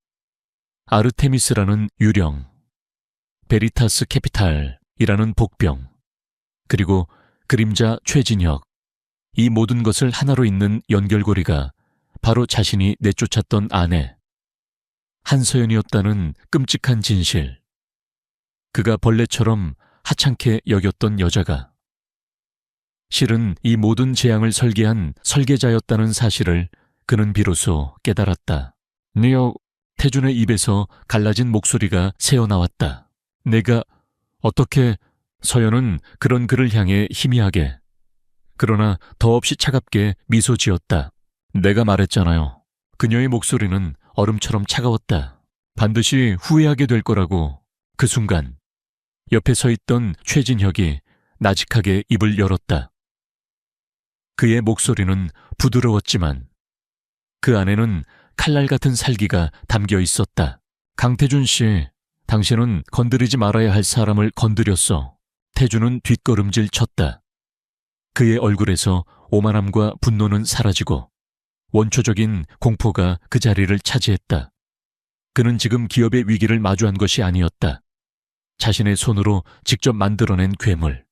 아르테미스라는 유령, 베리타스 캐피탈이라는 복병, 그리고 그림자 최진혁, 이 모든 것을 하나로 잇는 연결고리가 바로 자신이 내쫓았던 아내 한서연이었다는 끔찍한 진실. 그가 벌레처럼 하찮게 여겼던 여자가 실은 이 모든 재앙을 설계한 설계자였다는 사실을 그는 비로소 깨달았다. 네요. 태준의 입에서 갈라진 목소리가 새어나왔다. 내가 어떻게... 서연은 그런 그를 향해 희미하게 그러나 더없이 차갑게 미소 지었다. 내가 말했잖아요. 그녀의 목소리는 얼음처럼 차가웠다. 반드시 후회하게 될 거라고. 그 순간 옆에 서 있던 최진혁이 나직하게 입을 열었다. 그의 목소리는 부드러웠지만 그 안에는 칼날 같은 살기가 담겨 있었다. 강태준 씨, 당신은 건드리지 말아야 할 사람을 건드렸어. 태준은 뒷걸음질 쳤다. 그의 얼굴에서 오만함과 분노는 사라지고 원초적인 공포가 그 자리를 차지했다. 그는 지금 기업의 위기를 마주한 것이 아니었다. 자신의 손으로 직접 만들어낸 괴물,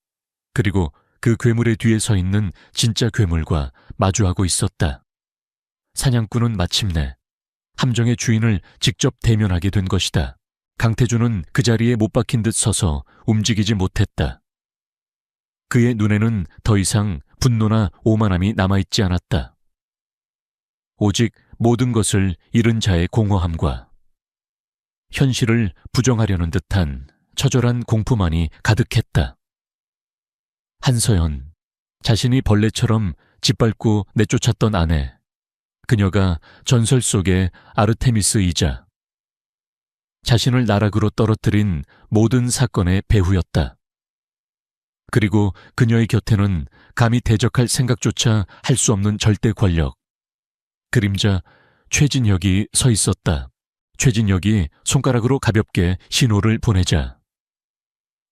그리고 그 괴물의 뒤에 서 있는 진짜 괴물과 마주하고 있었다. 사냥꾼은 마침내 함정의 주인을 직접 대면하게 된 것이다. 강태준은 그 자리에 못 박힌 듯 서서 움직이지 못했다. 그의 눈에는 더 이상 분노나 오만함이 남아있지 않았다. 오직 모든 것을 잃은 자의 공허함과 현실을 부정하려는 듯한 처절한 공포만이 가득했다. 한서연, 자신이 벌레처럼 짓밟고 내쫓았던 아내, 그녀가 전설 속의 아르테미스이자 자신을 나락으로 떨어뜨린 모든 사건의 배후였다. 그리고 그녀의 곁에는 감히 대적할 생각조차 할 수 없는 절대 권력, 그림자 최진혁이 서 있었다. 최진혁이 손가락으로 가볍게 신호를 보내자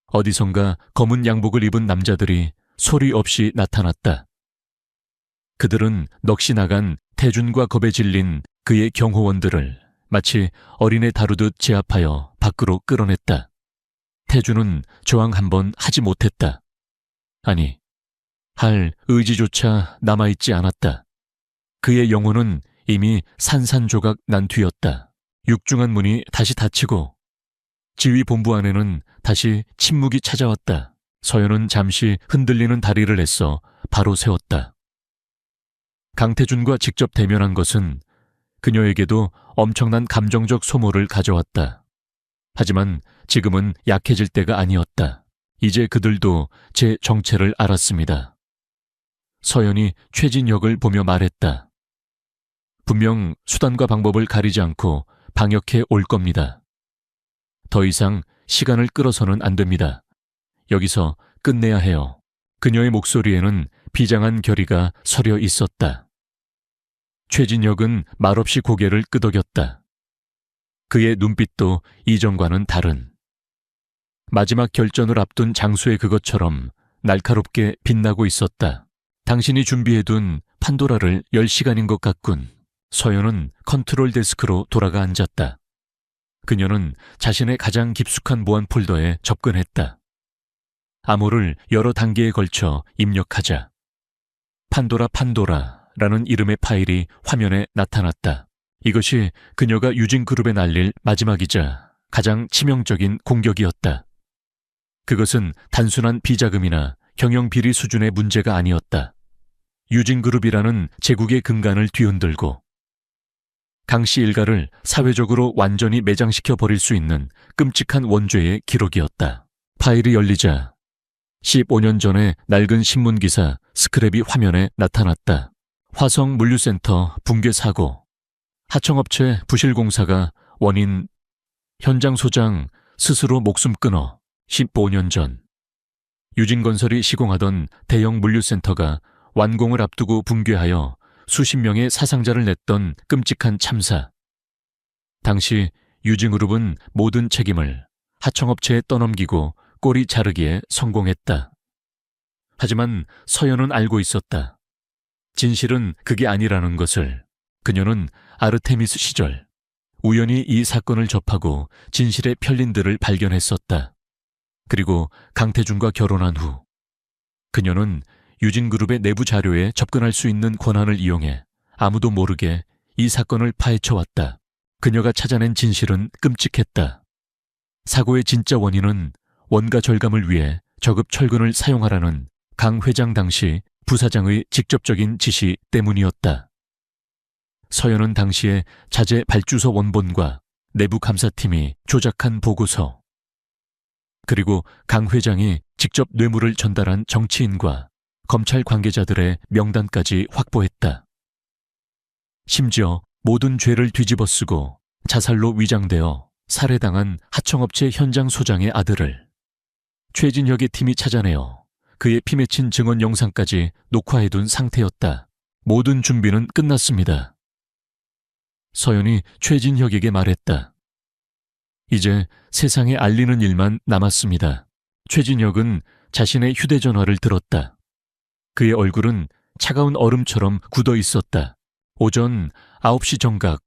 어디선가 검은 양복을 입은 남자들이 소리 없이 나타났다. 그들은 넋이 나간 태준과 겁에 질린 그의 경호원들을 마치 어린애 다루듯 제압하여 밖으로 끌어냈다. 태준은 저항 한번 하지 못했다. 아니, 할 의지조차 남아있지 않았다. 그의 영혼은 이미 산산조각 난 뒤였다. 육중한 문이 다시 닫히고 지휘본부 안에는 다시 침묵이 찾아왔다. 서연은 잠시 흔들리는 다리를 애써 바로 세웠다. 강태준과 직접 대면한 것은 그녀에게도 엄청난 감정적 소모를 가져왔다. 하지만 지금은 약해질 때가 아니었다. 이제 그들도 제 정체를 알았습니다. 서연이 최진혁을 보며 말했다. 분명 수단과 방법을 가리지 않고 방역해 올 겁니다. 더 이상 시간을 끌어서는 안 됩니다. 여기서 끝내야 해요. 그녀의 목소리에는 비장한 결의가 서려 있었다. 최진혁은 말없이 고개를 끄덕였다. 그의 눈빛도 이전과는 다른 마지막 결전을 앞둔 장수의 그것처럼 날카롭게 빛나고 있었다. 당신이 준비해둔 판도라를 열 시간인 것 같군. 서연은 컨트롤 데스크로 돌아가 앉았다. 그녀는 자신의 가장 깊숙한 보안 폴더에 접근했다. 암호를 여러 단계에 걸쳐 입력하자 판도라라는 이름의 파일이 화면에 나타났다. 이것이 그녀가 유진그룹에 날릴 마지막이자 가장 치명적인 공격이었다. 그것은 단순한 비자금이나 경영비리 수준의 문제가 아니었다. 유진그룹이라는 제국의 근간을 뒤흔들고 강씨 일가를 사회적으로 완전히 매장시켜 버릴 수 있는 끔찍한 원죄의 기록이었다. 파일이 열리자 15년 전에 낡은 신문기사 스크랩이 화면에 나타났다. 화성 물류센터 붕괴 사고, 하청업체 부실공사가 원인, 현장 소장 스스로 목숨 끊어 15년 전. 유진건설이 시공하던 대형 물류센터가 완공을 앞두고 붕괴하여 수십 명의 사상자를 냈던 끔찍한 참사. 당시 유진그룹은 모든 책임을 하청업체에 떠넘기고 꼬리 자르기에 성공했다. 하지만 서연은 알고 있었다. 진실은 그게 아니라는 것을. 그녀는 아르테미스 시절 우연히 이 사건을 접하고 진실의 편린들을 발견했었다. 그리고 강태준과 결혼한 후 그녀는 유진그룹의 내부 자료에 접근할 수 있는 권한을 이용해 아무도 모르게 이 사건을 파헤쳐왔다. 그녀가 찾아낸 진실은 끔찍했다. 사고의 진짜 원인은 원가 절감을 위해 저급 철근을 사용하라는 강 회장 당시 부사장의 직접적인 지시 때문이었다. 서연은 당시에 자재 발주소 원본과 내부 감사팀이 조작한 보고서, 그리고 강 회장이 직접 뇌물을 전달한 정치인과 검찰 관계자들의 명단까지 확보했다. 심지어 모든 죄를 뒤집어쓰고 자살로 위장되어 살해당한 하청업체 현장 소장의 아들을 최진혁의 팀이 찾아내어 그의 피 맺힌 증언 영상까지 녹화해둔 상태였다. 모든 준비는 끝났습니다. 서연이 최진혁에게 말했다. 이제 세상에 알리는 일만 남았습니다. 최진혁은 자신의 휴대전화를 들었다. 그의 얼굴은 차가운 얼음처럼 굳어 있었다. 오전 9시 정각,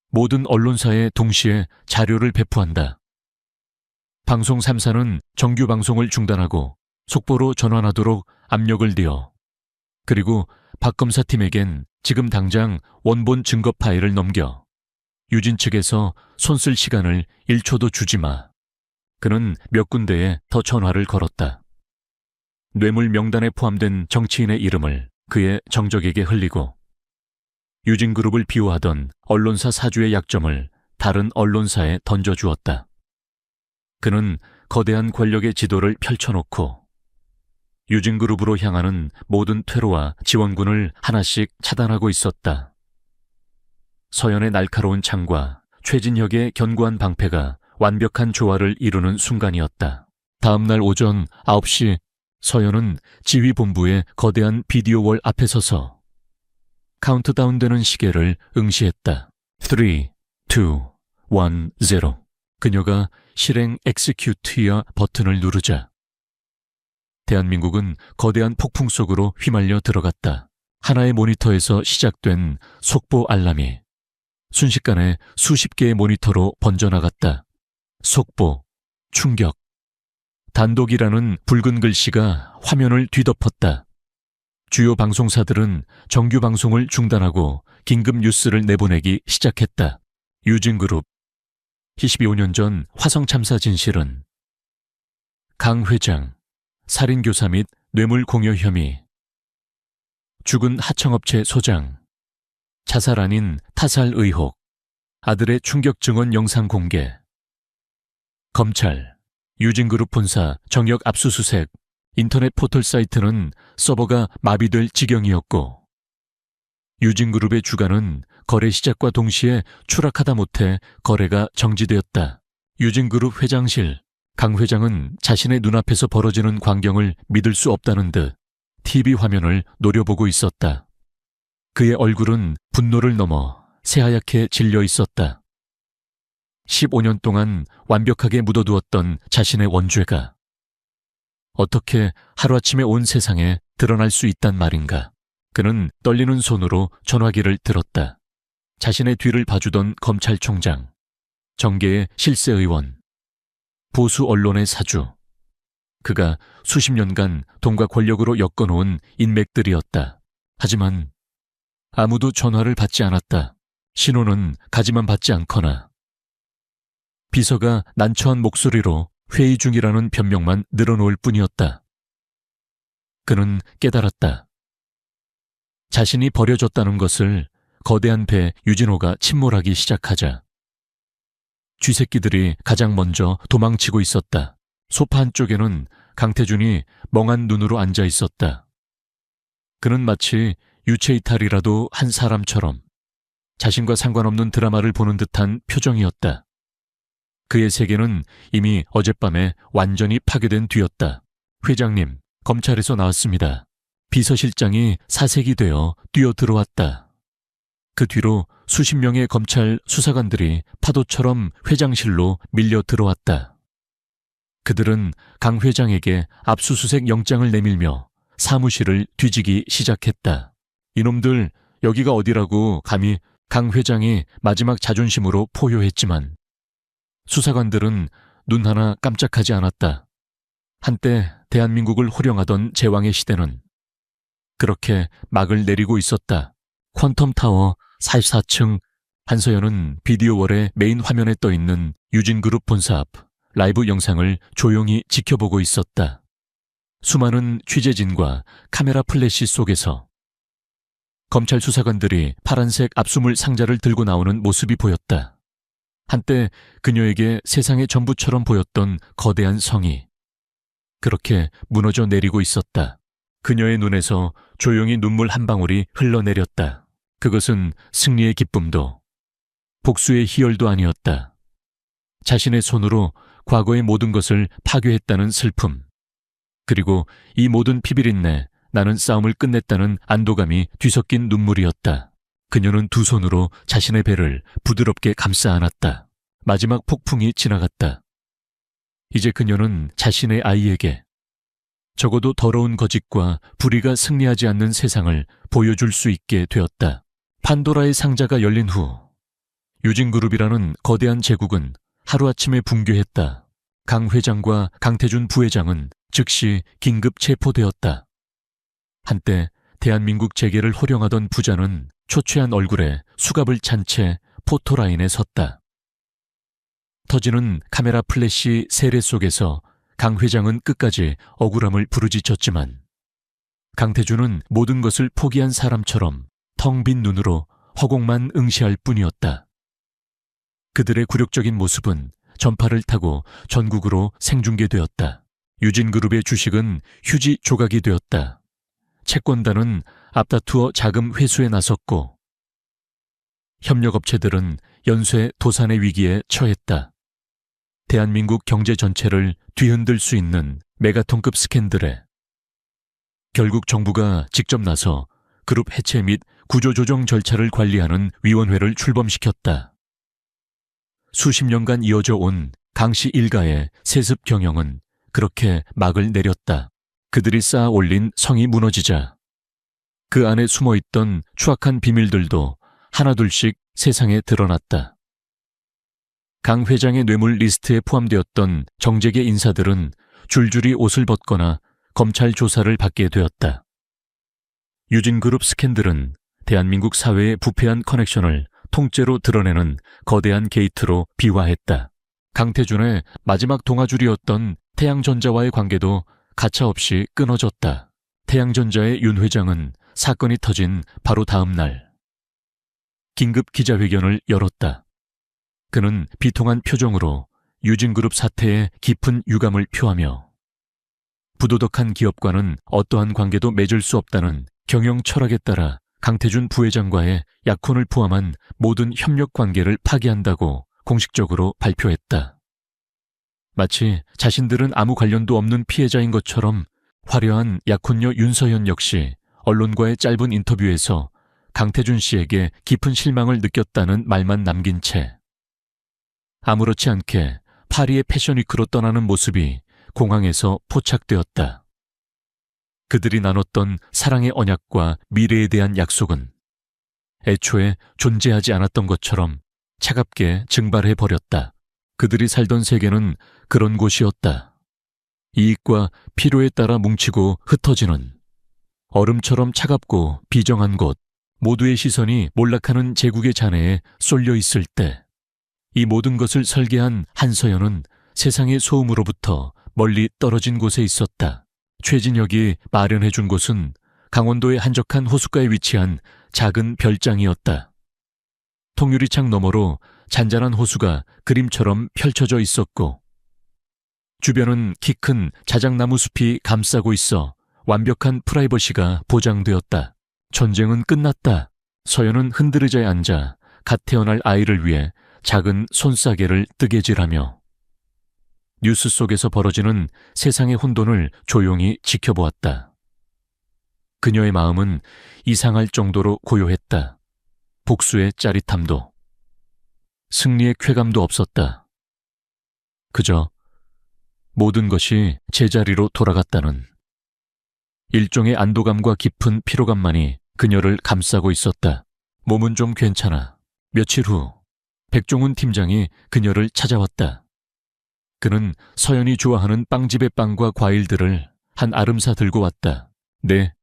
모든 언론사에 동시에 자료를 배포한다. 방송 3사는 정규 방송을 중단하고 속보로 전환하도록 압력을 내어, 그리고 박 검사팀에겐 지금 당장 원본 증거 파일을 넘겨. 유진 측에서 손쓸 시간을 1초도 주지 마. 그는 몇 군데에 더 전화를 걸었다. 뇌물 명단에 포함된 정치인의 이름을 그의 정적에게 흘리고 유진그룹을 비호하던 언론사 사주의 약점을 다른 언론사에 던져주었다. 그는 거대한 권력의 지도를 펼쳐놓고 유진그룹으로 향하는 모든 퇴로와 지원군을 하나씩 차단하고 있었다. 서연의 날카로운 창과 최진혁의 견고한 방패가 완벽한 조화를 이루는 순간이었다. 다음 날 오전 9시 서연은 지휘본부의 거대한 비디오월 앞에 서서 카운트다운되는 시계를 응시했다. 3, 2, 1, 0. 그녀가 실행 엑스큐트이어 버튼을 누르자 대한민국은 거대한 폭풍 속으로 휘말려 들어갔다. 하나의 모니터에서 시작된 속보 알람이 순식간에 수십 개의 모니터로 번져나갔다. 속보, 충격. 단독이라는 붉은 글씨가 화면을 뒤덮었다. 주요 방송사들은 정규 방송을 중단하고 긴급 뉴스를 내보내기 시작했다. 유진그룹 15년 전 화성 참사 진실은 강 회장 살인교사 및 뇌물 공여 혐의, 죽은 하청업체 소장, 자살 아닌 타살 의혹, 아들의 충격 증언 영상 공개, 검찰, 유진그룹 본사 정역 압수수색, 인터넷 포털 사이트는 서버가 마비될 지경이었고 유진그룹의 주가는 거래 시작과 동시에 추락하다 못해 거래가 정지되었다. 유진그룹 회장실, 강 회장은 자신의 눈앞에서 벌어지는 광경을 믿을 수 없다는 듯 TV 화면을 노려보고 있었다. 그의 얼굴은 분노를 넘어 새하얗게 질려 있었다. 15년 동안 완벽하게 묻어두었던 자신의 원죄가 어떻게 하루아침에 온 세상에 드러날 수 있단 말인가. 그는 떨리는 손으로 전화기를 들었다. 자신의 뒤를 봐주던 검찰총장, 정계의 실세의원, 보수 언론의 사주. 그가 수십 년간 돈과 권력으로 엮어놓은 인맥들이었다. 하지만 아무도 전화를 받지 않았다. 신호는 가지만 받지 않거나 비서가 난처한 목소리로 회의 중이라는 변명만 늘어놓을 뿐이었다. 그는 깨달았다. 자신이 버려졌다는 것을 거대한 배 유진호가 침몰하기 시작하자 쥐새끼들이 가장 먼저 도망치고 있었다. 소파 한쪽에는 강태준이 멍한 눈으로 앉아 있었다. 그는 마치 유체이탈이라도 한 사람처럼 자신과 상관없는 드라마를 보는 듯한 표정이었다. 그의 세계는 이미 어젯밤에 완전히 파괴된 뒤였다. 회장님, 검찰에서 나왔습니다. 비서실장이 사색이 되어 뛰어들어왔다. 그 뒤로 수십 명의 검찰 수사관들이 파도처럼 회장실로 밀려 들어왔다. 그들은 강 회장에게 압수수색 영장을 내밀며 사무실을 뒤지기 시작했다. 이놈들 여기가 어디라고 감히 강 회장이 마지막 자존심으로 포효했지만 수사관들은 눈 하나 깜짝하지 않았다. 한때 대한민국을 호령하던 제왕의 시대는 그렇게 막을 내리고 있었다. 퀀텀타워 44층 한서연은 비디오월의 메인 화면에 떠있는 유진그룹 본사 앞 라이브 영상을 조용히 지켜보고 있었다. 수많은 취재진과 카메라 플래시 속에서 검찰 수사관들이 파란색 압수물 상자를 들고 나오는 모습이 보였다. 한때 그녀에게 세상의 전부처럼 보였던 거대한 성이 그렇게 무너져 내리고 있었다. 그녀의 눈에서 조용히 눈물 한 방울이 흘러내렸다. 그것은 승리의 기쁨도 복수의 희열도 아니었다. 자신의 손으로 과거의 모든 것을 파괴했다는 슬픔, 그리고 이 모든 피비린내, 나는 싸움을 끝냈다는 안도감이 뒤섞인 눈물이었다. 그녀는 두 손으로 자신의 배를 부드럽게 감싸 안았다. 마지막 폭풍이 지나갔다. 이제 그녀는 자신의 아이에게 적어도 더러운 거짓과 불의가 승리하지 않는 세상을 보여줄 수 있게 되었다. 판도라의 상자가 열린 후 유진그룹이라는 거대한 제국은 하루아침에 붕괴했다. 강 회장과 강태준 부회장은 즉시 긴급 체포되었다. 한때 대한민국 재계를 호령하던 부자는 초췌한 얼굴에 수갑을 찬 채 포토라인에 섰다. 터지는 카메라 플래시 세례 속에서 강 회장은 끝까지 억울함을 부르짖었지만 강태준은 모든 것을 포기한 사람처럼 텅 빈 눈으로 허공만 응시할 뿐이었다. 그들의 굴욕적인 모습은 전파를 타고 전국으로 생중계되었다. 유진그룹의 주식은 휴지 조각이 되었다. 채권단은 앞다투어 자금 회수에 나섰고 협력업체들은 연쇄 도산의 위기에 처했다. 대한민국 경제 전체를 뒤흔들 수 있는 메가톤급 스캔들에 결국 정부가 직접 나서 그룹 해체 및 구조조정 절차를 관리하는 위원회를 출범시켰다. 수십 년간 이어져 온 강씨 일가의 세습 경영은 그렇게 막을 내렸다. 그들이 쌓아 올린 성이 무너지자 그 안에 숨어있던 추악한 비밀들도 하나둘씩 세상에 드러났다. 강 회장의 뇌물 리스트에 포함되었던 정재계 인사들은 줄줄이 옷을 벗거나 검찰 조사를 받게 되었다. 유진그룹 스캔들은 대한민국 사회의 부패한 커넥션을 통째로 드러내는 거대한 게이트로 비화했다. 강태준의 마지막 동아줄이었던 태양전자와의 관계도 가차없이 끊어졌다. 태양전자의 윤 회장은 사건이 터진 바로 다음 날 긴급 기자회견을 열었다. 그는 비통한 표정으로 유진그룹 사태에 깊은 유감을 표하며 부도덕한 기업과는 어떠한 관계도 맺을 수 없다는 경영 철학에 따라 강태준 부회장과의 약혼을 포함한 모든 협력 관계를 파기한다고 공식적으로 발표했다. 마치 자신들은 아무 관련도 없는 피해자인 것처럼 화려한 약혼녀 윤서연 역시 언론과의 짧은 인터뷰에서 강태준 씨에게 깊은 실망을 느꼈다는 말만 남긴 채 아무렇지 않게 파리의 패션위크로 떠나는 모습이 공항에서 포착되었다. 그들이 나눴던 사랑의 언약과 미래에 대한 약속은 애초에 존재하지 않았던 것처럼 차갑게 증발해버렸다. 그들이 살던 세계는 그런 곳이었다. 이익과 필요에 따라 뭉치고 흩어지는 얼음처럼 차갑고 비정한 곳, 모두의 시선이 몰락하는 제국의 잔해에 쏠려 있을 때, 이 모든 것을 설계한 한서연은 세상의 소음으로부터 멀리 떨어진 곳에 있었다. 최진혁이 마련해 준 곳은 강원도의 한적한 호숫가에 위치한 작은 별장이었다. 통유리창 너머로 잔잔한 호수가 그림처럼 펼쳐져 있었고, 주변은 키 큰 자작나무 숲이 감싸고 있어 완벽한 프라이버시가 보장되었다. 전쟁은 끝났다. 서연은 흔들의자에 앉아 갓 태어날 아이를 위해 작은 손싸개를 뜨개질하며 뉴스 속에서 벌어지는 세상의 혼돈을 조용히 지켜보았다. 그녀의 마음은 이상할 정도로 고요했다. 복수의 짜릿함도, 승리의 쾌감도 없었다. 그저 모든 것이 제자리로 돌아갔다는 일종의 안도감과 깊은 피로감만이 그녀를 감싸고 있었다. 몸은 좀 괜찮아. 며칠 후 백종훈 팀장이 그녀를 찾아왔다. 그는 서연이 좋아하는 빵집의 빵과 과일들을 한 아름사 들고 왔다. 네,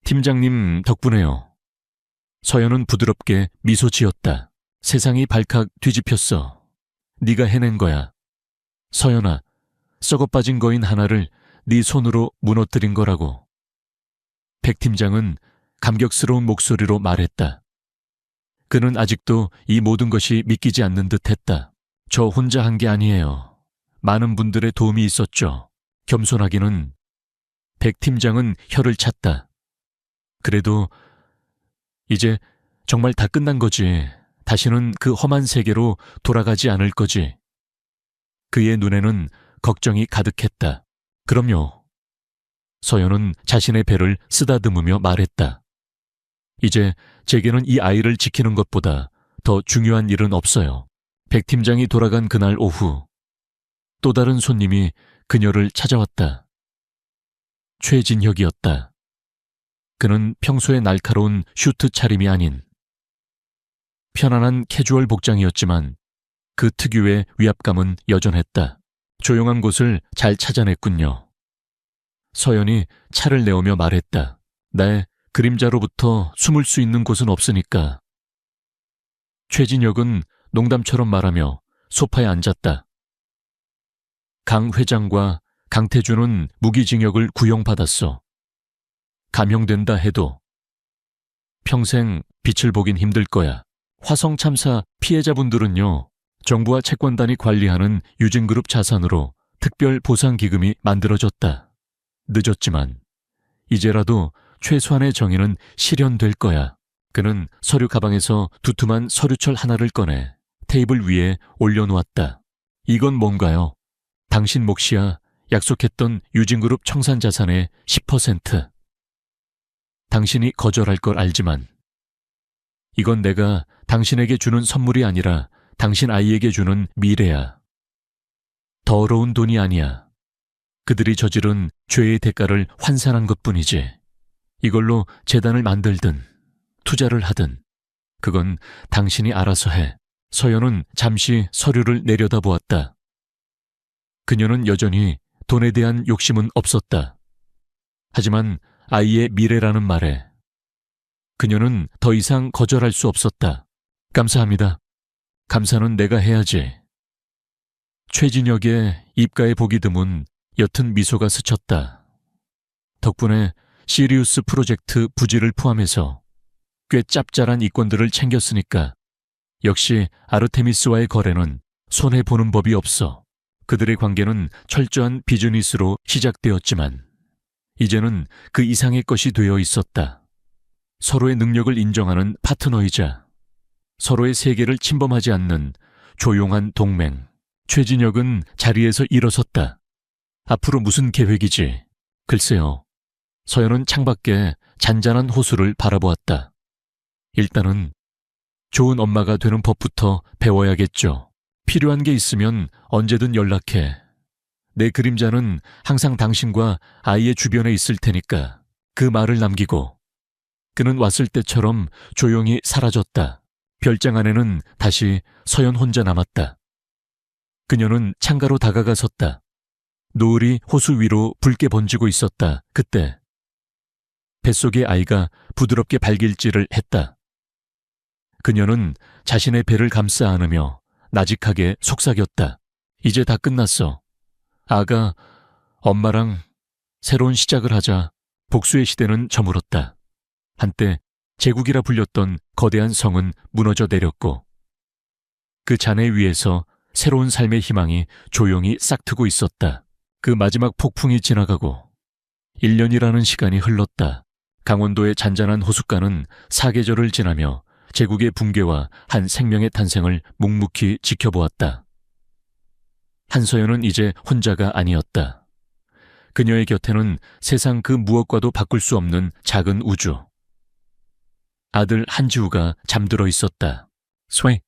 팀장님 덕분에요. 서연은 부드럽게 미소 지었다. 세상이 발칵 뒤집혔어. 네가 해낸 거야. 서연아, 썩어빠진 거인 하나를 네 손으로 무너뜨린 거라고. 백 팀장은 감격스러운 목소리로 말했다. 그는 아직도 이 모든 것이 믿기지 않는 듯했다. 저 혼자 한 게 아니에요. 많은 분들의 도움이 있었죠. 겸손하기는. 백 팀장은 혀를 찼다. 그래도 이제 정말 다 끝난 거지. 다시는 그 험한 세계로 돌아가지 않을 거지. 그의 눈에는 걱정이 가득했다. 그럼요. 서연은 자신의 배를 쓰다듬으며 말했다. 이제 제게는 이 아이를 지키는 것보다 더 중요한 일은 없어요. 백 팀장이 돌아간 그날 오후, 또 다른 손님이 그녀를 찾아왔다. 최진혁이었다. 그는 평소의 날카로운 슈트 차림이 아닌 편안한 캐주얼 복장이었지만 그 특유의 위압감은 여전했다. 조용한 곳을 잘 찾아냈군요. 서연이 차를 내오며 말했다. 나의 그림자로부터 숨을 수 있는 곳은 없으니까. 최진혁은 농담처럼 말하며 소파에 앉았다. 강 회장과 강태준은 무기징역을 구형받았어. 감형된다 해도 평생 빛을 보긴 힘들 거야. 화성 참사 피해자분들은요, 정부와 채권단이 관리하는 유진그룹 자산으로 특별 보상기금이 만들어졌다. 늦었지만 이제라도 최소한의 정의는 실현될 거야. 그는 서류 가방에서 두툼한 서류철 하나를 꺼내 테이블 위에 올려놓았다. 이건 뭔가요? 당신 몫이야. 약속했던 유진그룹 청산자산의 10%. 당신이 거절할 걸 알지만 이건 내가 당신에게 주는 선물이 아니라 당신 아이에게 주는 미래야. 더러운 돈이 아니야. 그들이 저지른 죄의 대가를 환산한 것뿐이지. 이걸로 재단을 만들든 투자를 하든 그건 당신이 알아서 해. 서연은 잠시 서류를 내려다보았다. 그녀는 여전히 돈에 대한 욕심은 없었다. 하지만 아이의 미래라는 말에 그녀는 더 이상 거절할 수 없었다. 감사합니다. 감사는 내가 해야지. 최진혁의 입가에 보기 드문 옅은 미소가 스쳤다. 덕분에 시리우스 프로젝트 부지를 포함해서 꽤 짭짤한 이권들을 챙겼으니까 역시 아르테미스와의 거래는 손해보는 법이 없어. 그들의 관계는 철저한 비즈니스로 시작되었지만 이제는 그 이상의 것이 되어 있었다. 서로의 능력을 인정하는 파트너이자 서로의 세계를 침범하지 않는 조용한 동맹. 최진혁은 자리에서 일어섰다. 앞으로 무슨 계획이지? 글쎄요. 서연은 창밖에 잔잔한 호수를 바라보았다. 일단은 좋은 엄마가 되는 법부터 배워야겠죠. 필요한 게 있으면 언제든 연락해. 내 그림자는 항상 당신과 아이의 주변에 있을 테니까. 그 말을 남기고 그는 왔을 때처럼 조용히 사라졌다. 별장 안에는 다시 서연 혼자 남았다. 그녀는 창가로 다가가 섰다. 노을이 호수 위로 붉게 번지고 있었다. 그때 뱃속의 아이가 부드럽게 발길질을 했다. 그녀는 자신의 배를 감싸 안으며 나직하게 속삭였다. 이제 다 끝났어. 아가, 엄마랑 새로운 시작을 하자. 복수의 시대는 저물었다. 한때 제국이라 불렸던 거대한 성은 무너져 내렸고 그 잔해 위에서 새로운 삶의 희망이 조용히 싹트고 있었다. 그 마지막 폭풍이 지나가고 1년이라는 시간이 흘렀다. 강원도의 잔잔한 호숫가는 사계절을 지나며 제국의 붕괴와 한 생명의 탄생을 묵묵히 지켜보았다. 한서연은 이제 혼자가 아니었다. 그녀의 곁에는 세상 그 무엇과도 바꿀 수 없는 작은 우주. 아들 한지우가 잠들어 있었다. 스웨.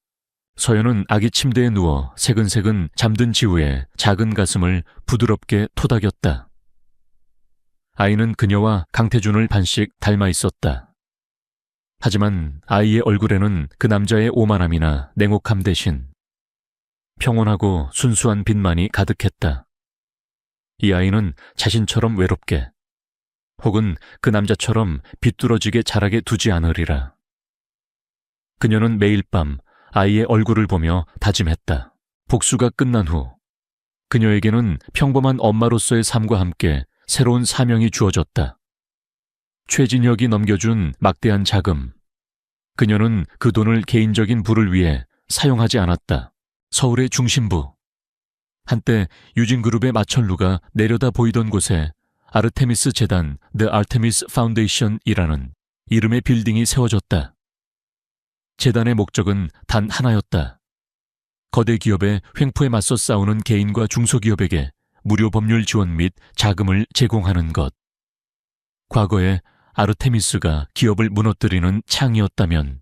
서연은 아기 침대에 누워 새근새근 잠든 지우의 작은 가슴을 부드럽게 토닥였다. 아이는 그녀와 강태준을 반씩 닮아 있었다. 하지만 아이의 얼굴에는 그 남자의 오만함이나 냉혹함 대신 평온하고 순수한 빛만이 가득했다. 이 아이는 자신처럼 외롭게 혹은 그 남자처럼 비뚤어지게 자라게 두지 않으리라. 그녀는 매일 밤 아이의 얼굴을 보며 다짐했다. 복수가 끝난 후 그녀에게는 평범한 엄마로서의 삶과 함께 새로운 사명이 주어졌다. 최진혁이 넘겨준 막대한 자금. 그녀는 그 돈을 개인적인 부를 위해 사용하지 않았다. 서울의 중심부. 한때 유진그룹의 마천루가 내려다 보이던 곳에 아르테미스 재단 The Artemis Foundation이라는 이름의 빌딩이 세워졌다. 재단의 목적은 단 하나였다. 거대 기업의 횡포에 맞서 싸우는 개인과 중소기업에게 무료 법률 지원 및 자금을 제공하는 것. 과거에 아르테미스가 기업을 무너뜨리는 창이었다면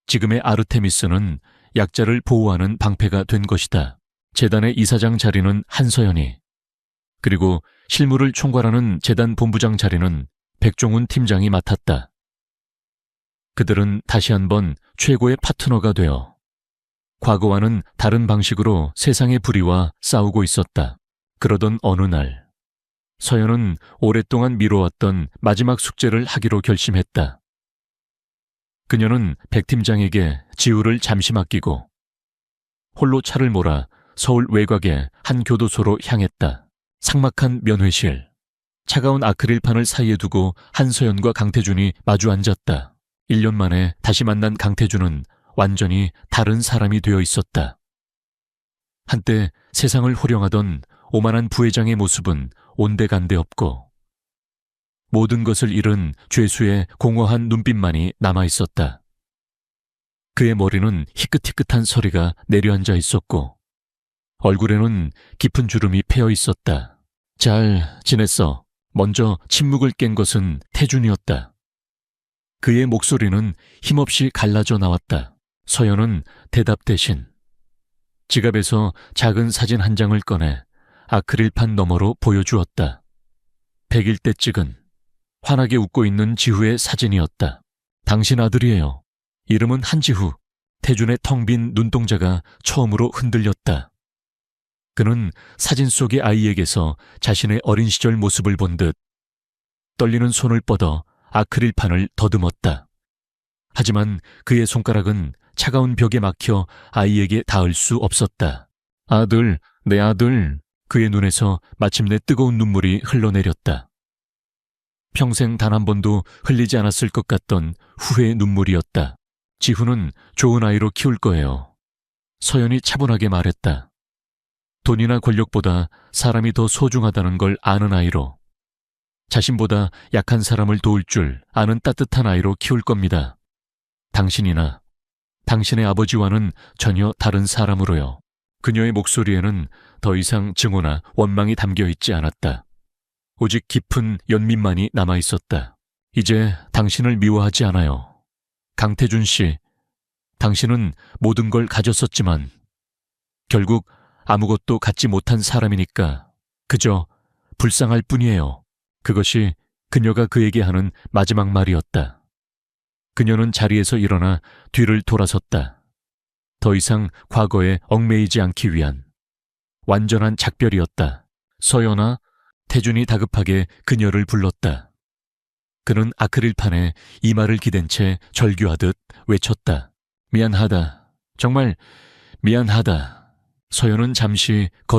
지금의 아르테미스는 약자를 보호하는 방패가 된 것이다. 재단의 이사장 자리는 한서연이, 그리고 실무를 총괄하는 재단 본부장 자리는 백종훈 팀장이 맡았다. 그들은 다시 한번 최고의 파트너가 되어 과거와는 다른 방식으로 세상의 불의와 싸우고 있었다. 그러던 어느 날, 서연은 오랫동안 미뤄왔던 마지막 숙제를 하기로 결심했다. 그녀는 백 팀장에게 지우를 잠시 맡기고 홀로 차를 몰아 서울 외곽의 한 교도소로 향했다. 삭막한 면회실, 차가운 아크릴판을 사이에 두고 한서연과 강태준이 마주 앉았다. 1년 만에 다시 만난 강태준은 완전히 다른 사람이 되어 있었다. 한때 세상을 호령하던 오만한 부회장의 모습은 온데간데 없고 모든 것을 잃은 죄수의 공허한 눈빛만이 남아있었다. 그의 머리는 희끗희끗한 서리가 내려앉아 있었고 얼굴에는 깊은 주름이 패여 있었다. 잘 지냈어. 먼저 침묵을 깬 것은 태준이었다. 그의 목소리는 힘없이 갈라져 나왔다. 서연은 대답 대신 지갑에서 작은 사진 한 장을 꺼내 아크릴판 너머로 보여주었다. 100일 때 찍은 환하게 웃고 있는 지후의 사진이었다. 당신 아들이에요. 이름은 한지후. 태준의 텅 빈 눈동자가 처음으로 흔들렸다. 그는 사진 속의 아이에게서 자신의 어린 시절 모습을 본 듯 떨리는 손을 뻗어 아크릴판을 더듬었다. 하지만 그의 손가락은 차가운 벽에 막혀 아이에게 닿을 수 없었다. 아들, 내 아들. 그의 눈에서 마침내 뜨거운 눈물이 흘러내렸다. 평생 단 한 번도 흘리지 않았을 것 같던 후회의 눈물이었다. 지후는 좋은 아이로 키울 거예요. 서연이 차분하게 말했다. 돈이나 권력보다 사람이 더 소중하다는 걸 아는 아이로, 자신보다 약한 사람을 도울 줄 아는 따뜻한 아이로 키울 겁니다. 당신이나 당신의 아버지와는 전혀 다른 사람으로요. 그녀의 목소리에는 더 이상 증오나 원망이 담겨 있지 않았다. 오직 깊은 연민만이 남아있었다. 이제 당신을 미워하지 않아요. 강태준 씨, 당신은 모든 걸 가졌었지만 결국 아무것도 갖지 못한 사람이니까 그저 불쌍할 뿐이에요. 그것이 그녀가 그에게 하는 마지막 말이었다. 그녀는 자리에서 일어나 뒤를 돌아섰다. 더 이상 과거에 얽매이지 않기 위한 완전한 작별이었다. 서연아, 태준이 다급하게 그녀를 불렀다. 그는 아크릴판에 이마를 기댄 채 절규하듯 외쳤다. 미안하다. 정말 미안하다. 서연은 잠시